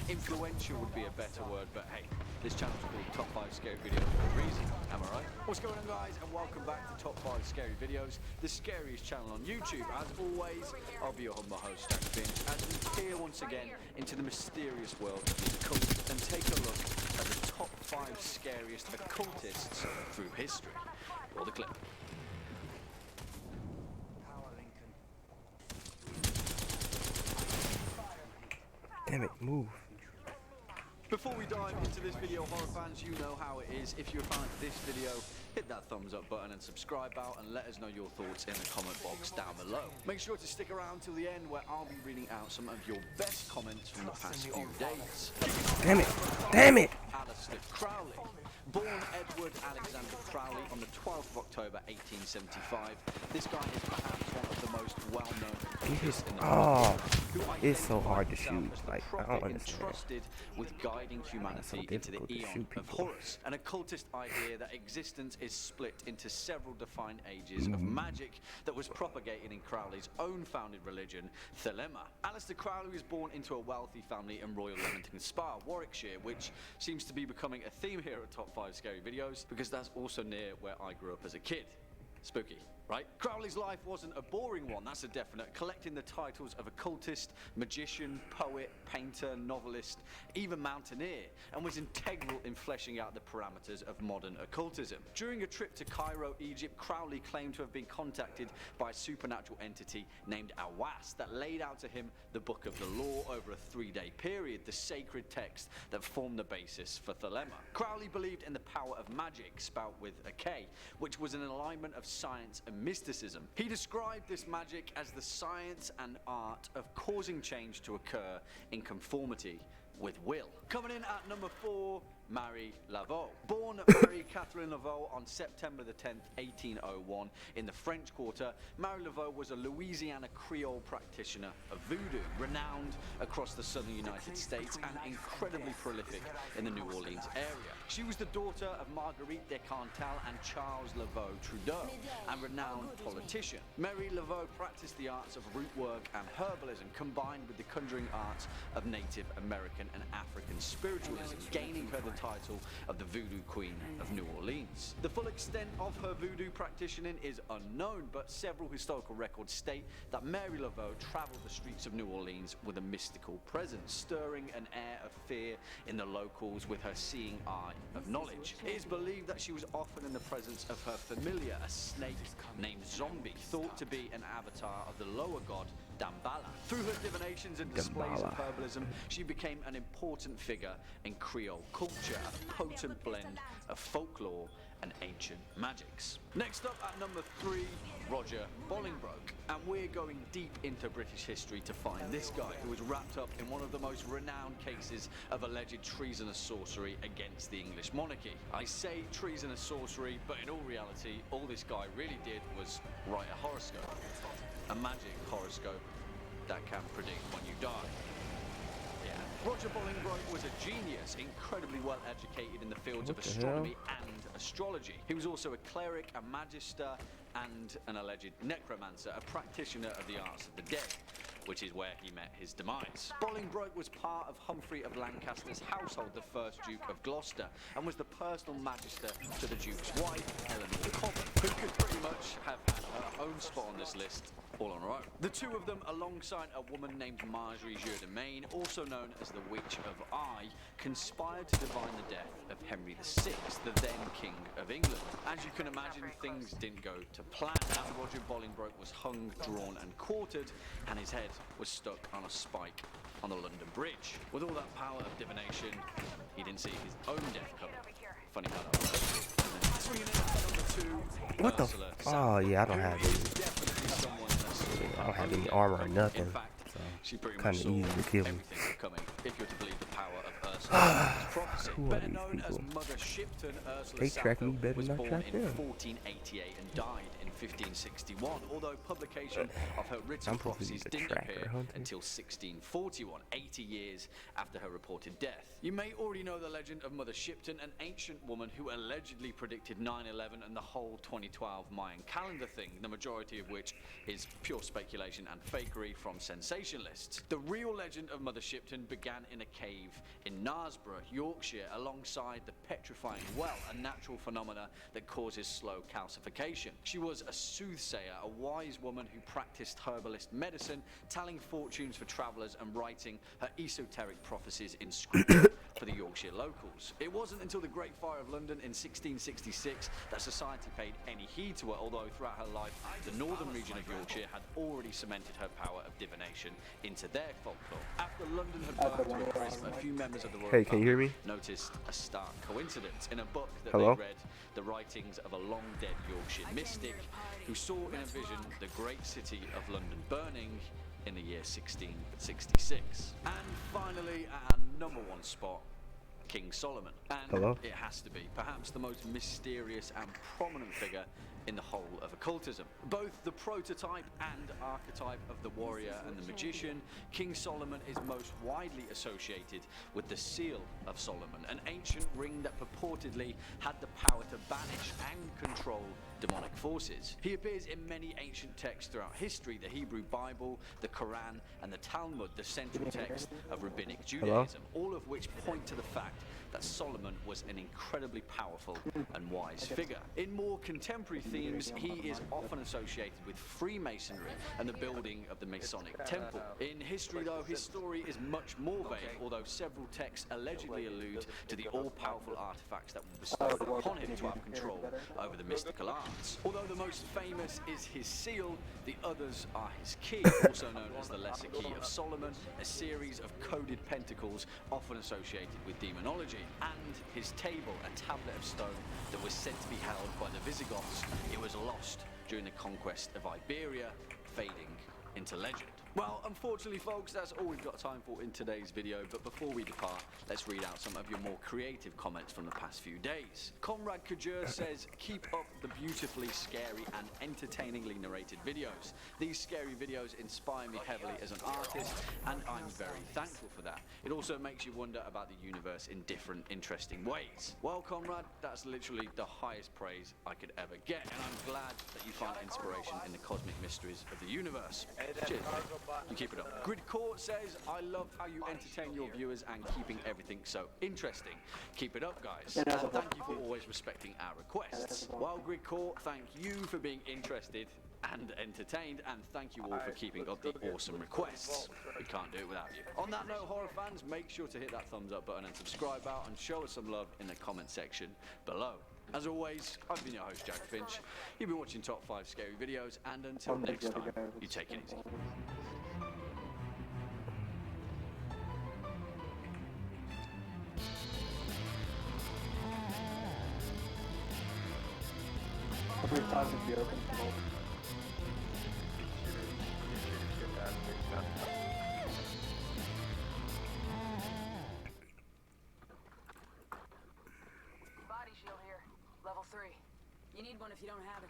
Influential would be a better word, but hey, this channel's called Top 5 Scary Videos for a reason, am I right? What's going on, guys, and welcome back to Top 5 Scary Videos, the scariest channel on YouTube. As always, I'll be your humble host, Stack Finch, as we peer once again into the mysterious world of the occult and take a look at the top 5 scariest occultists through history. Roll the clip. Damn it, move. Before we dive into this video, horror fans, you know how it is. If you're a fan of this video, hit that thumbs up button and subscribe out and let us know your thoughts in the comment box down below. Make sure to stick around till the end where I'll be reading out some of your best comments from the past few days. Damn it! Damn it! Aleister Crowley. Born Edward Alexander Crowley on the 12th of October 1875, this guy is perhaps one of the most well-known occultists in the world. It's so hard to shoot. Like, I don't understand. Entrusted with guiding humanity into the eon of Horus, an occultist idea that existence is split into several defined ages of magic that was propagated in Crowley's own founded religion, Thelema. Aleister Crowley was born into a wealthy family in Royal Leamington Spa, Warwickshire, which seems to be becoming a theme here at Top 5 Scary Videos, because that's also near where I grew up as a kid. Spooky, right? Crowley's life wasn't a boring one, that's a definite, collecting the titles of occultist, magician, poet, painter, novelist, even mountaineer, and was integral in fleshing out the parameters of modern occultism. During a trip to Cairo, Egypt, Crowley claimed to have been contacted by a supernatural entity named Awas that laid out to him the Book of the Law over a 3-day period, the sacred text that formed the basis for Thelema. Crowley believed in the power of magic, spelled with a K, which was an alignment of science and mysticism. He described this magic as the science and art of causing change to occur in conformity with will. Coming in at number 4, Marie Laveau. Born Marie Catherine Laveau on September the 10th, 1801 in the French Quarter, Marie Laveau was a Louisiana Creole practitioner of voodoo, renowned across the southern United States and incredibly prolific in the New Orleans area. She was the daughter of Marguerite de Cantal and Charles Laveau Trudeau, a renowned politician. Marie Laveau practiced the arts of root work and herbalism combined with the conjuring arts of Native American and African spiritualism, gaining her the title of the Voodoo Queen of New Orleans. The full extent of her voodoo practicing is unknown, but several historical records state that Marie Laveau traveled the streets of New Orleans with a mystical presence, stirring an air of fear in the locals with her seeing eye of knowledge. It is believed that she was often in the presence of her familiar, a snake named Zombie, thought to be an avatar of the lower god Damballa. Through her divinations and displays of herbalism, she became an important figure in Creole culture, a potent blend of folklore and ancient magics. Next up at number 3, Roger Bolingbroke. And we're going deep into British history to find this guy who was wrapped up in one of the most renowned cases of alleged treasonous sorcery against the English monarchy. I say treasonous sorcery, but in all reality, all this guy really did was write a horoscope. A magic horoscope that can predict when you die. Yeah. Roger Bolingbroke was a genius, incredibly well educated in the fields of astronomy and astrology. He was also a cleric, a magister, and an alleged necromancer, a practitioner of the arts of the dead. which is where he met his demise. Bolingbroke was part of Humphrey of Lancaster's household, the first Duke of Gloucester, and was the personal magister to the Duke's wife, Eleanor Cobham, who could pretty much have had her own spot on this list all on her own. The two of them, alongside a woman named Marjorie Jourdemain, also known as the Witch of Eye, conspired to divine the death of Henry VI, the then King of England. As you can imagine, things didn't go to plan. After Roger Bolingbroke was hung, drawn and quartered, and his head was stuck on a spike on the London Bridge. With all that power of divination, he didn't see his own death coming. Funny how that was. What the oh yeah, I don't have any armor or nothing. So kind of easy to kill me. If you're to believe the power of Ursula's prophecy. Better known as Mother Shipton, Ursula Sappho was born in 1488 and died in 1561, although publication of her written prophecies didn't appear until 1641, 80 years after her reported death. You may already know the legend of Mother Shipton, an ancient woman who allegedly predicted 9/11 and the whole 2012 Mayan calendar thing, the majority of which is pure speculation and fakery from sensationalists. The real legend of Mother Shipton began in a cave in Knaresborough, Yorkshire, alongside the petrifying well, a natural phenomena that causes slow calcification. She was a soothsayer, a wise woman who practiced herbalist medicine, telling fortunes for travellers and writing her esoteric prophecies in scripture for the Yorkshire locals. It wasn't until the Great Fire of London in 1666 that society paid any heed to her, although throughout her life the northern region of Yorkshire had already cemented her power of divination into their folklore. After London had burned to a crisp, a few members of the royal can you hear me? noticed a stark coincidence. In a book that Hello? they read, the writings of a long-dead Yorkshire mystic who saw in a vision the great city of London burning in the year 1666. And finally, at our number one spot, King Solomon. And it has to be perhaps the most mysterious and prominent figure in the whole of occultism. Both the prototype and archetype of the warrior and the magician, King Solomon is most widely associated with the Seal of Solomon, an ancient ring that purportedly had the power to banish and control demonic forces. He appears in many ancient texts throughout history, the Hebrew Bible, the Quran, and the Talmud, the central text of Rabbinic Judaism, all of which point to the fact that Solomon was an incredibly powerful and wise figure. In more contemporary themes, he is often associated with Freemasonry and the building of the Masonic Temple. In history, though, his story is much more vague, although several texts allegedly allude to the all-powerful artifacts that were bestowed upon him to have control over the mystical arts. Although the most famous is his seal, the others are his key, also known as the Lesser Key of Solomon, a series of coded pentacles often associated with demonology, and his table, a tablet of stone that was said to be held by the Visigoths. It was lost during the conquest of Iberia, fading into legend. Well, unfortunately, folks, that's all we've got time for in today's video, but before we depart, let's read out some of your more creative comments from the past few days. Conrad Kajur says, keep up the beautifully scary and entertainingly narrated videos. These scary videos inspire me heavily as an artist, and I'm very thankful for that. It also makes you wonder about the universe in different, interesting ways. Well, Conrad, that's literally the highest praise I could ever get, and I'm glad that you find inspiration in the cosmic mysteries of the universe. Cheers. You keep it up. Gridcore says, I love how you entertain your viewers and keeping everything so interesting. Keep it up, guys. And thank you for always respecting our requests. Well, Gridcore, thank you for being interested and entertained, and thank you all for keeping up the awesome requests. We can't do it without you. On that note, horror fans, make sure to hit that thumbs up button and subscribe out, and show us some love in the comment section below. As always, I've been your host, Jack Finch. You've been watching Top 5 Scary Videos, and until next time, you take it easy. Body shield here. Level 3. You need one if you don't have it.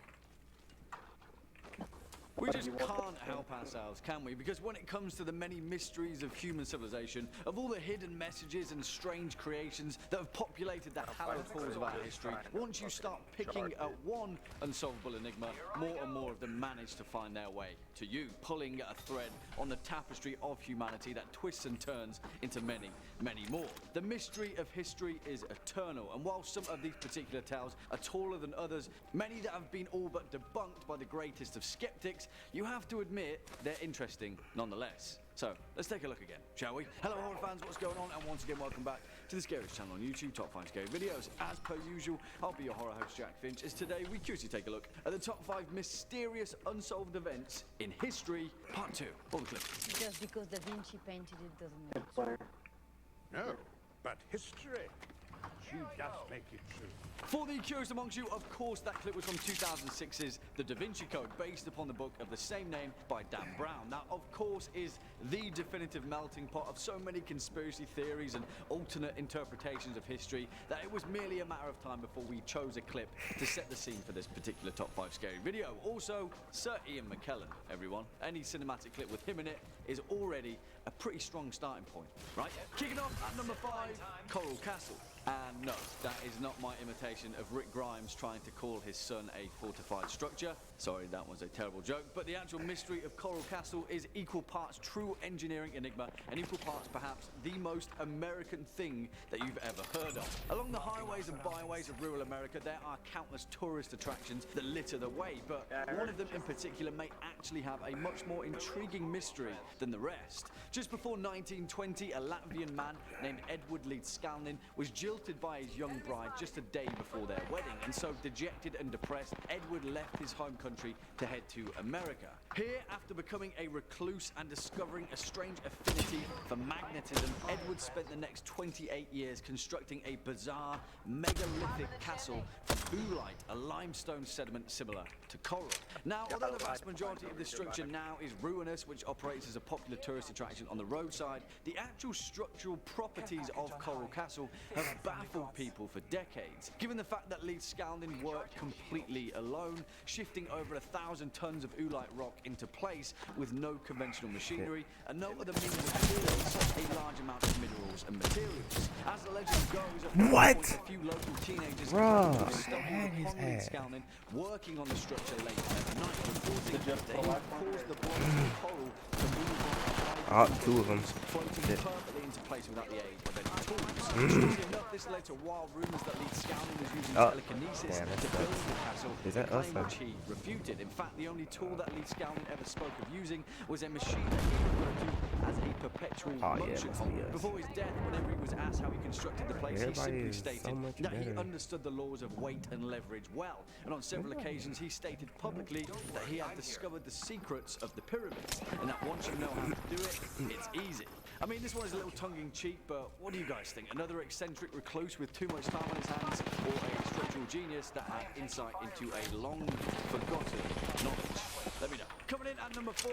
We just can't help ourselves, can we? Because when it comes to the many mysteries of human civilization, of all the hidden messages and strange creations that have populated the hallowed halls of our history, once you start picking at one unsolvable enigma, more and more of them manage to find their way to you, pulling at a thread on the tapestry of humanity that twists and turns into many, many more. The mystery of history is eternal, and while some of these particular tales are taller than others, many that have been all but debunked by the greatest of skeptics, you have to admit they're interesting nonetheless. So, let's take a look again, shall we? Hello horror fans, what's going on? And once again, welcome back to the Scariest channel on YouTube, Top 5 Scary Videos. As per usual, I'll be your horror host, Jack Finch, as today we curiously take a look at the top 5 mysterious unsolved events in history, part 2. All the clips. Just because Da Vinci painted it doesn't make it true. No, but history, she does make it true. For the curious amongst you, of course, that clip was from 2006's The Da Vinci Code, based upon the book of the same name by Dan Brown. Now, of course, is the definitive melting pot of so many conspiracy theories and alternate interpretations of history that it was merely a matter of time before we chose a clip to set the scene for this particular top 5 scary video. Also, Sir Ian McKellen, everyone. Any cinematic clip with him in it is already a pretty strong starting point, right? Kicking off at number 5, Coral Castle. And no, that is not my imitation of Rick Grimes trying to call his son a fortified structure. Sorry, that was a terrible joke. But the actual mystery of Coral Castle is equal parts true engineering enigma and equal parts perhaps the most American thing that you've ever heard of. Along the highways and byways of rural America, there are countless tourist attractions that litter the way. But one of them in particular may actually have a much more intriguing mystery than the rest. Just before 1920, a Latvian man named Edward Leedskalnin was jilted by his young bride just a day before their wedding, and so dejected and depressed, Edward left his home country to head to America. Here, after becoming a recluse and discovering a strange affinity for magnetism, Edward spent the next 28 years constructing a bizarre megalithic castle from oolite, a limestone sediment similar to coral. Now, although the vast majority of this structure now is ruinous, which operates as a popular tourist attraction on the roadside, the actual structural properties of Coral Castle have baffled people for decades. Given the fact that Leedskalnin worked completely alone, shifting over 1,000 tons of oolite rock into place with no conventional machinery and no other means of clearing such a large amount of minerals and materials. As the legend goes, at one point, a few local teenagers stumbled upon Leedskalnin working on the structure late at night, reporting that they caused the block of coral to move on. Two of them. Floating perfectly into place without the aid of any tools. Strangely enough, this led to wild rumours that Leedskalnin was using telekinesis to build the castle, a claim which he refuted. In fact, the only tool that Leedskalnin ever spoke of using was a machine that he referred to as a perpetual motion holder. Before his death, whenever he was asked how he constructed the place, he simply stated that he understood the laws of weight and leverage well. And on several occasions, he stated publicly that he had discovered the secrets of the pyramids, and that once you know how to do it, it's easy. I mean, this one is a little tongue-in-cheek, but what do you guys think? Another eccentric recluse with too much time on his hands, or a structural genius that had insight into a long-forgotten knowledge? Let me know. Coming in at number 4,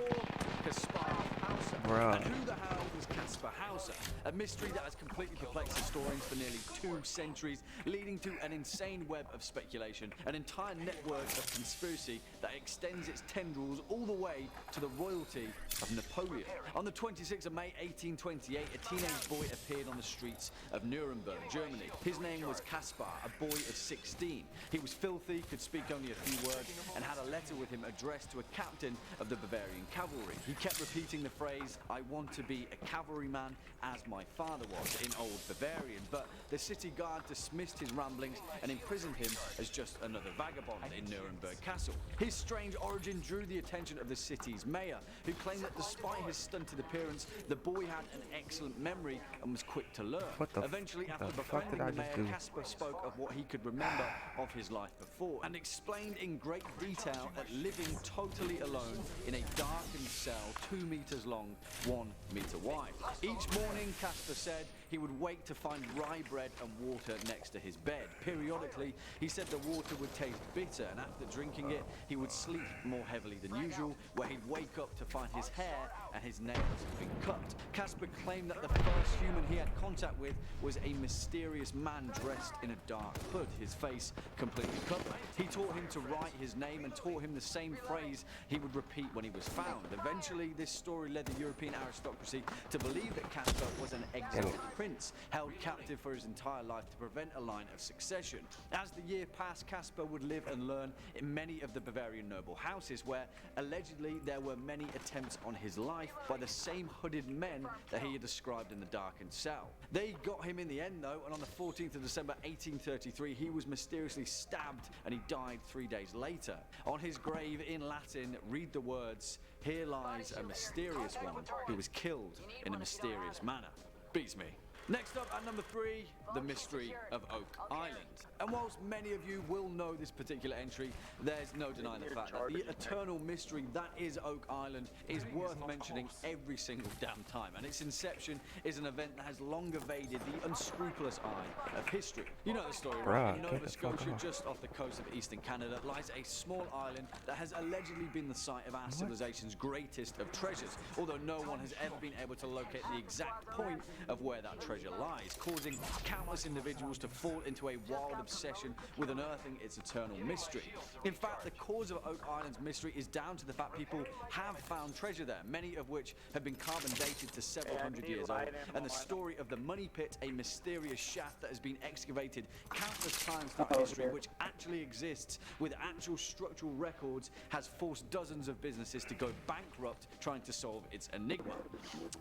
Kaspar Hauser. And who the hell was Kaspar Hauser? A mystery that has completely perplexed historians for nearly 2 centuries, leading to an insane web of speculation, an entire network of conspiracy that extends its tendrils all the way to the royalty of Napoleon. On the 26th of May 1828, a teenage boy appeared on the streets of Nuremberg, Germany. His name was Kaspar, a boy of 16. He was filthy, could speak only a few words, and had a letter with him addressed to a captain of the Bavarian cavalry. He kept repeating the phrase, "I want to be a cavalryman as my father was," in Old Bavarian, but the city guard dismissed his ramblings and imprisoned him as just another vagabond in Nuremberg Castle. His strange origin drew the attention of the city's mayor, who claimed that despite his stunted appearance, the boy had an excellent memory and was quick to learn. Eventually, after befriending the mayor, Kaspar spoke of what he could remember of his life before, and explained in great detail that living totally alone in a darkened cell 2 meters long, 1 meter wide. Each morning, Kaspar said, he would wake to find rye bread and water next to his bed. Periodically, he said the water would taste bitter, and after drinking it, he would sleep more heavily than usual, where he'd wake up to find his hair and his nails had been cut. Casper claimed that the first human he had contact with was a mysterious man dressed in a dark hood, his face completely covered. He taught him to write his name and taught him the same phrase he would repeat when he was found. Eventually, this story led the European aristocracy to believe that Casper was an exiled prince, held captive for his entire life to prevent a line of succession. As the year passed, Casper would live and learn in many of the Bavarian noble houses, where allegedly there were many attempts on his life by the same hooded men that he had described in the darkened cell. They got him in the end though, and on the 14th of December 1833 he was mysteriously stabbed and he died 3 days later. On his grave in Latin read the words, "Here lies a mysterious one who was killed in a mysterious manner." Beats me. Next up at number 3, the mystery of Oak Island. And whilst many of you will know this particular entry, there's no denying the fact that the eternal mystery that is Oak Island is worth mentioning every single damn time. And its inception is an event that has long evaded the unscrupulous eye of history. You know the story, right? In Nova Scotia, just off the coast of eastern Canada, lies a small island that has allegedly been the site of our civilization's greatest of treasures, although no one has ever been able to locate the exact point of where that treasure lies, causing countless individuals to fall into a wild obsession with unearthing its eternal mystery. In fact, the cause of Oak Island's mystery is down to the fact people have found treasure there, many of which have been carbon dated to several hundred years old, and the story of the Money Pit, a mysterious shaft that has been excavated countless times throughout history, which actually exists with actual structural records, has forced dozens of businesses to go bankrupt trying to solve its enigma.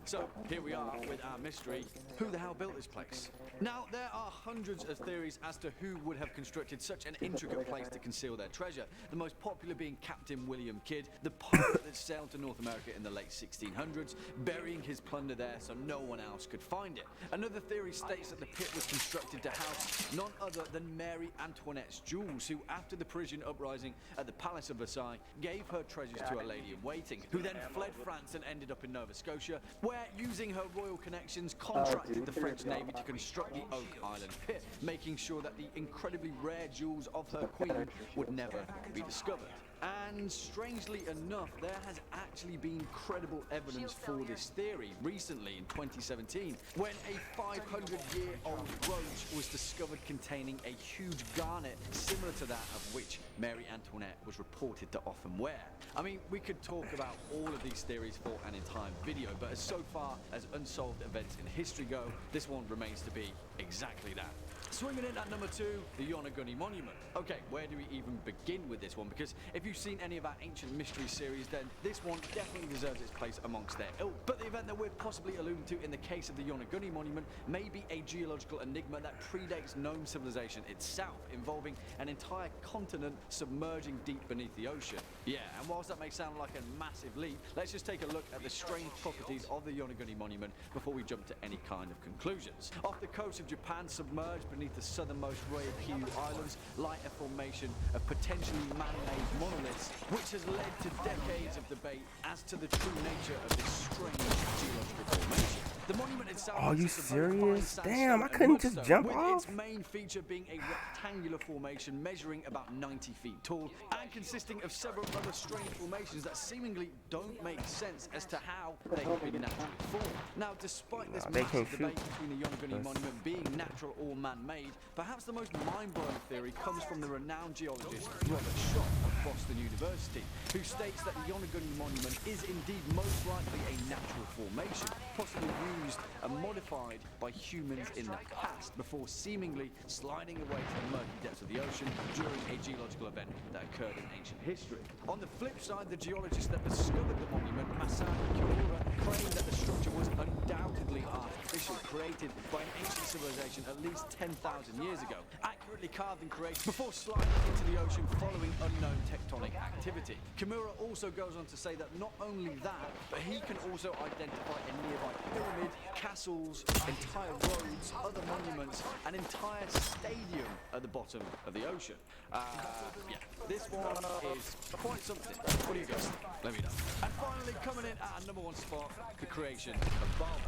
So here we are with our mystery. Who the hell built this place? Now, there are hundreds of theories as to who would have constructed such an intricate place to conceal their treasure, the most popular being Captain William Kidd, the pirate that sailed to North America in the late 1600s, burying his plunder there so no one else could find it. Another theory states that the pit was constructed to house none other than Mary Antoinette's jewels, who after the Parisian uprising at the Palace of Versailles gave her treasures to a lady-in-waiting, who then fled France and ended up in Nova Scotia, where, using her royal connections, contracted the French Navy to construct the Oak Island pit, making sure that the incredibly rare jewels of her queen would never be discovered. And strangely enough, there has actually been credible evidence for this theory recently in 2017, when a 500-year-old brooch was discovered containing a huge garnet similar to that of which Mary Antoinette was reported to often wear. I mean, we could talk about all of these theories for an entire video, but as so far as unsolved events in history go, this one remains to be exactly that. Swinging in at number 2, the Yonaguni Monument. Okay, where do we even begin with this one? Because if you've seen any of our Ancient Mystery series, then this one definitely deserves its place amongst their ilk. But the event that we're possibly alluding to in the case of the Yonaguni Monument may be a geological enigma that predates known civilization itself, involving an entire continent submerging deep beneath the ocean. Yeah, and whilst that may sound like a massive leap, let's just take a look at the strange properties of the Yonaguni Monument before we jump to any kind of conclusions. Off the coast of Japan, submerged beneath the southernmost Ryukyu Islands, lie a formation of potentially man-made monoliths, which has led to decades of debate as to the true nature of this strange geological formation. The monument itself Are you serious? Damn, I couldn't just jump with off. its main feature being a rectangular formation measuring about 90 feet tall and consisting of several other strange formations that seemingly don't make sense as to how they have been naturally formed. Now, despite this massive debate between the Yonaguni Monument being natural or man-made, perhaps the most mind-blowing theory comes from the renowned geologist Robert Schott of Boston University, who states that the Yonaguni Monument is indeed most likely a natural formation, possibly used and modified by humans in the past before seemingly sliding away to the murky depths of the ocean during a geological event that occurred in ancient history. On the flip side, the geologist that discovered the monument, Masaru Kimura, claimed that the structure was undoubtedly artificial, created by an ancient civilization at least 10,000 years ago, accurately carved and created before sliding into the ocean following unknown tectonic activity. Kimura also goes on to say that not only that, but he can also identify a nearby pyramid, castles, entire roads, other monuments, an entire stadium at the bottom of the ocean. Yeah, this one is quite something. What do you guys think? Let me know. And finally, coming in at our number 1 spot, the creation of Baalbek.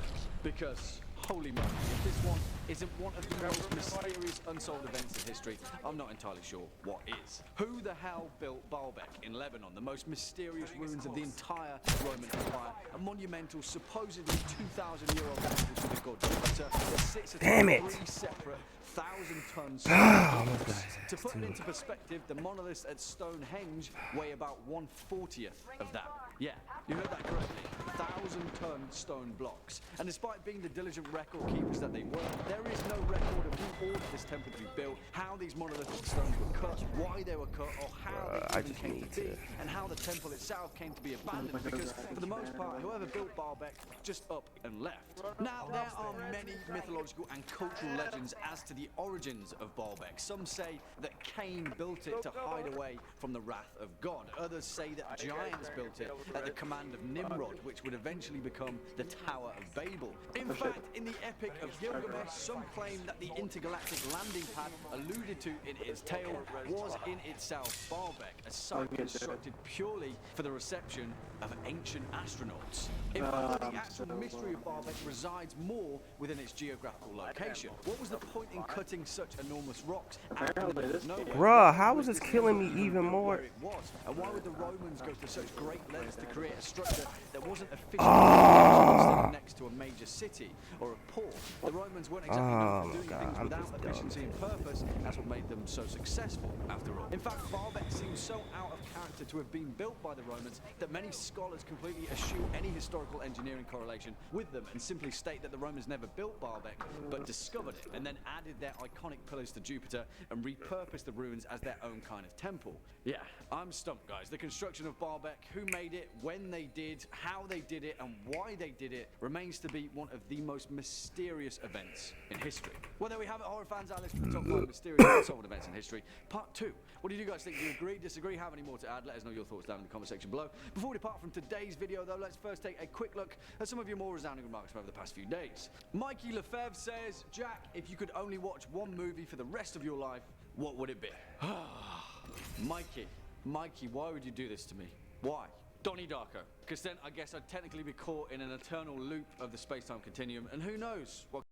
Because Holy moly, if this one isn't one of the most mysterious unsolved events in history, I'm not entirely sure what is. Who the hell built Baalbek in Lebanon, the most mysterious ruins of the entire Roman Empire, a monumental, supposedly 2,000-year-old temple to the god Jupiter that sits atop 3 separate 1,000-ton stone blocks? To put it into perspective, the monoliths at Stonehenge weigh about 1/40th of that. Yeah, you heard that correctly. 1,000-ton stone blocks. And despite being the diligent record keepers that they were, there is no record of who ordered this temple to be built, how these monolithic stones were cut, why they were cut, or how they even came to be, and how the temple itself came to be abandoned, because for the most part, whoever built Baalbek just up and left. Now, there are many mythological and cultural legends as to the origins of Baalbek. Some say that Cain built it to hide away from the wrath of God. Others say that giants built it at the command of Nimrod, which would eventually become the Tower of Babel. In fact, in the Epic of Gilgamesh, some claim that the intergalactic landing pad alluded to in its tale was in itself Baalbek, a site constructed purely for the reception of ancient astronauts. In fact, the actual mystery of Baalbek resides more within its geographical location. What was the point in cutting such enormous rocks out in the middle of nowhere? Bruh, how is this killing me even more? It was, and why would the Romans go to such great lengths to create a structure that wasn't efficient next to a major city or a port? The Romans weren't exactly known for doing things without efficiency and purpose. That's what made them so successful, after all. In fact, Baalbek seems so out of character to have been built by the Romans that many scholars completely eschew any historical engineering correlation with them and simply state that the Romans never built Baalbek, but discovered it and then added their iconic pillars to Jupiter and repurposed the ruins as their own kind of temple. Yeah, I'm stumped, guys. The construction of Baalbek, who made it, when they did, how they did it, and why they did it, remains to be one of the most mysterious events in history. Well, there we have it, horror fans. Our list of the top 5 mysterious unsolved events in history. Part 2. What do you guys think? Do you agree, disagree, have any more to add? Let us know your thoughts down in the comment section below. Before we depart from today's video, though, let's first take a quick look at some of your more resounding remarks from over the past few days. Mikey Lefebvre says, Jack, if you could only watch one movie for the rest of your life, what would it be? Mikey, why would you do this to me? Why? Donnie Darko. Because then I guess I'd technically be caught in an eternal loop of the space-time continuum, and who knows what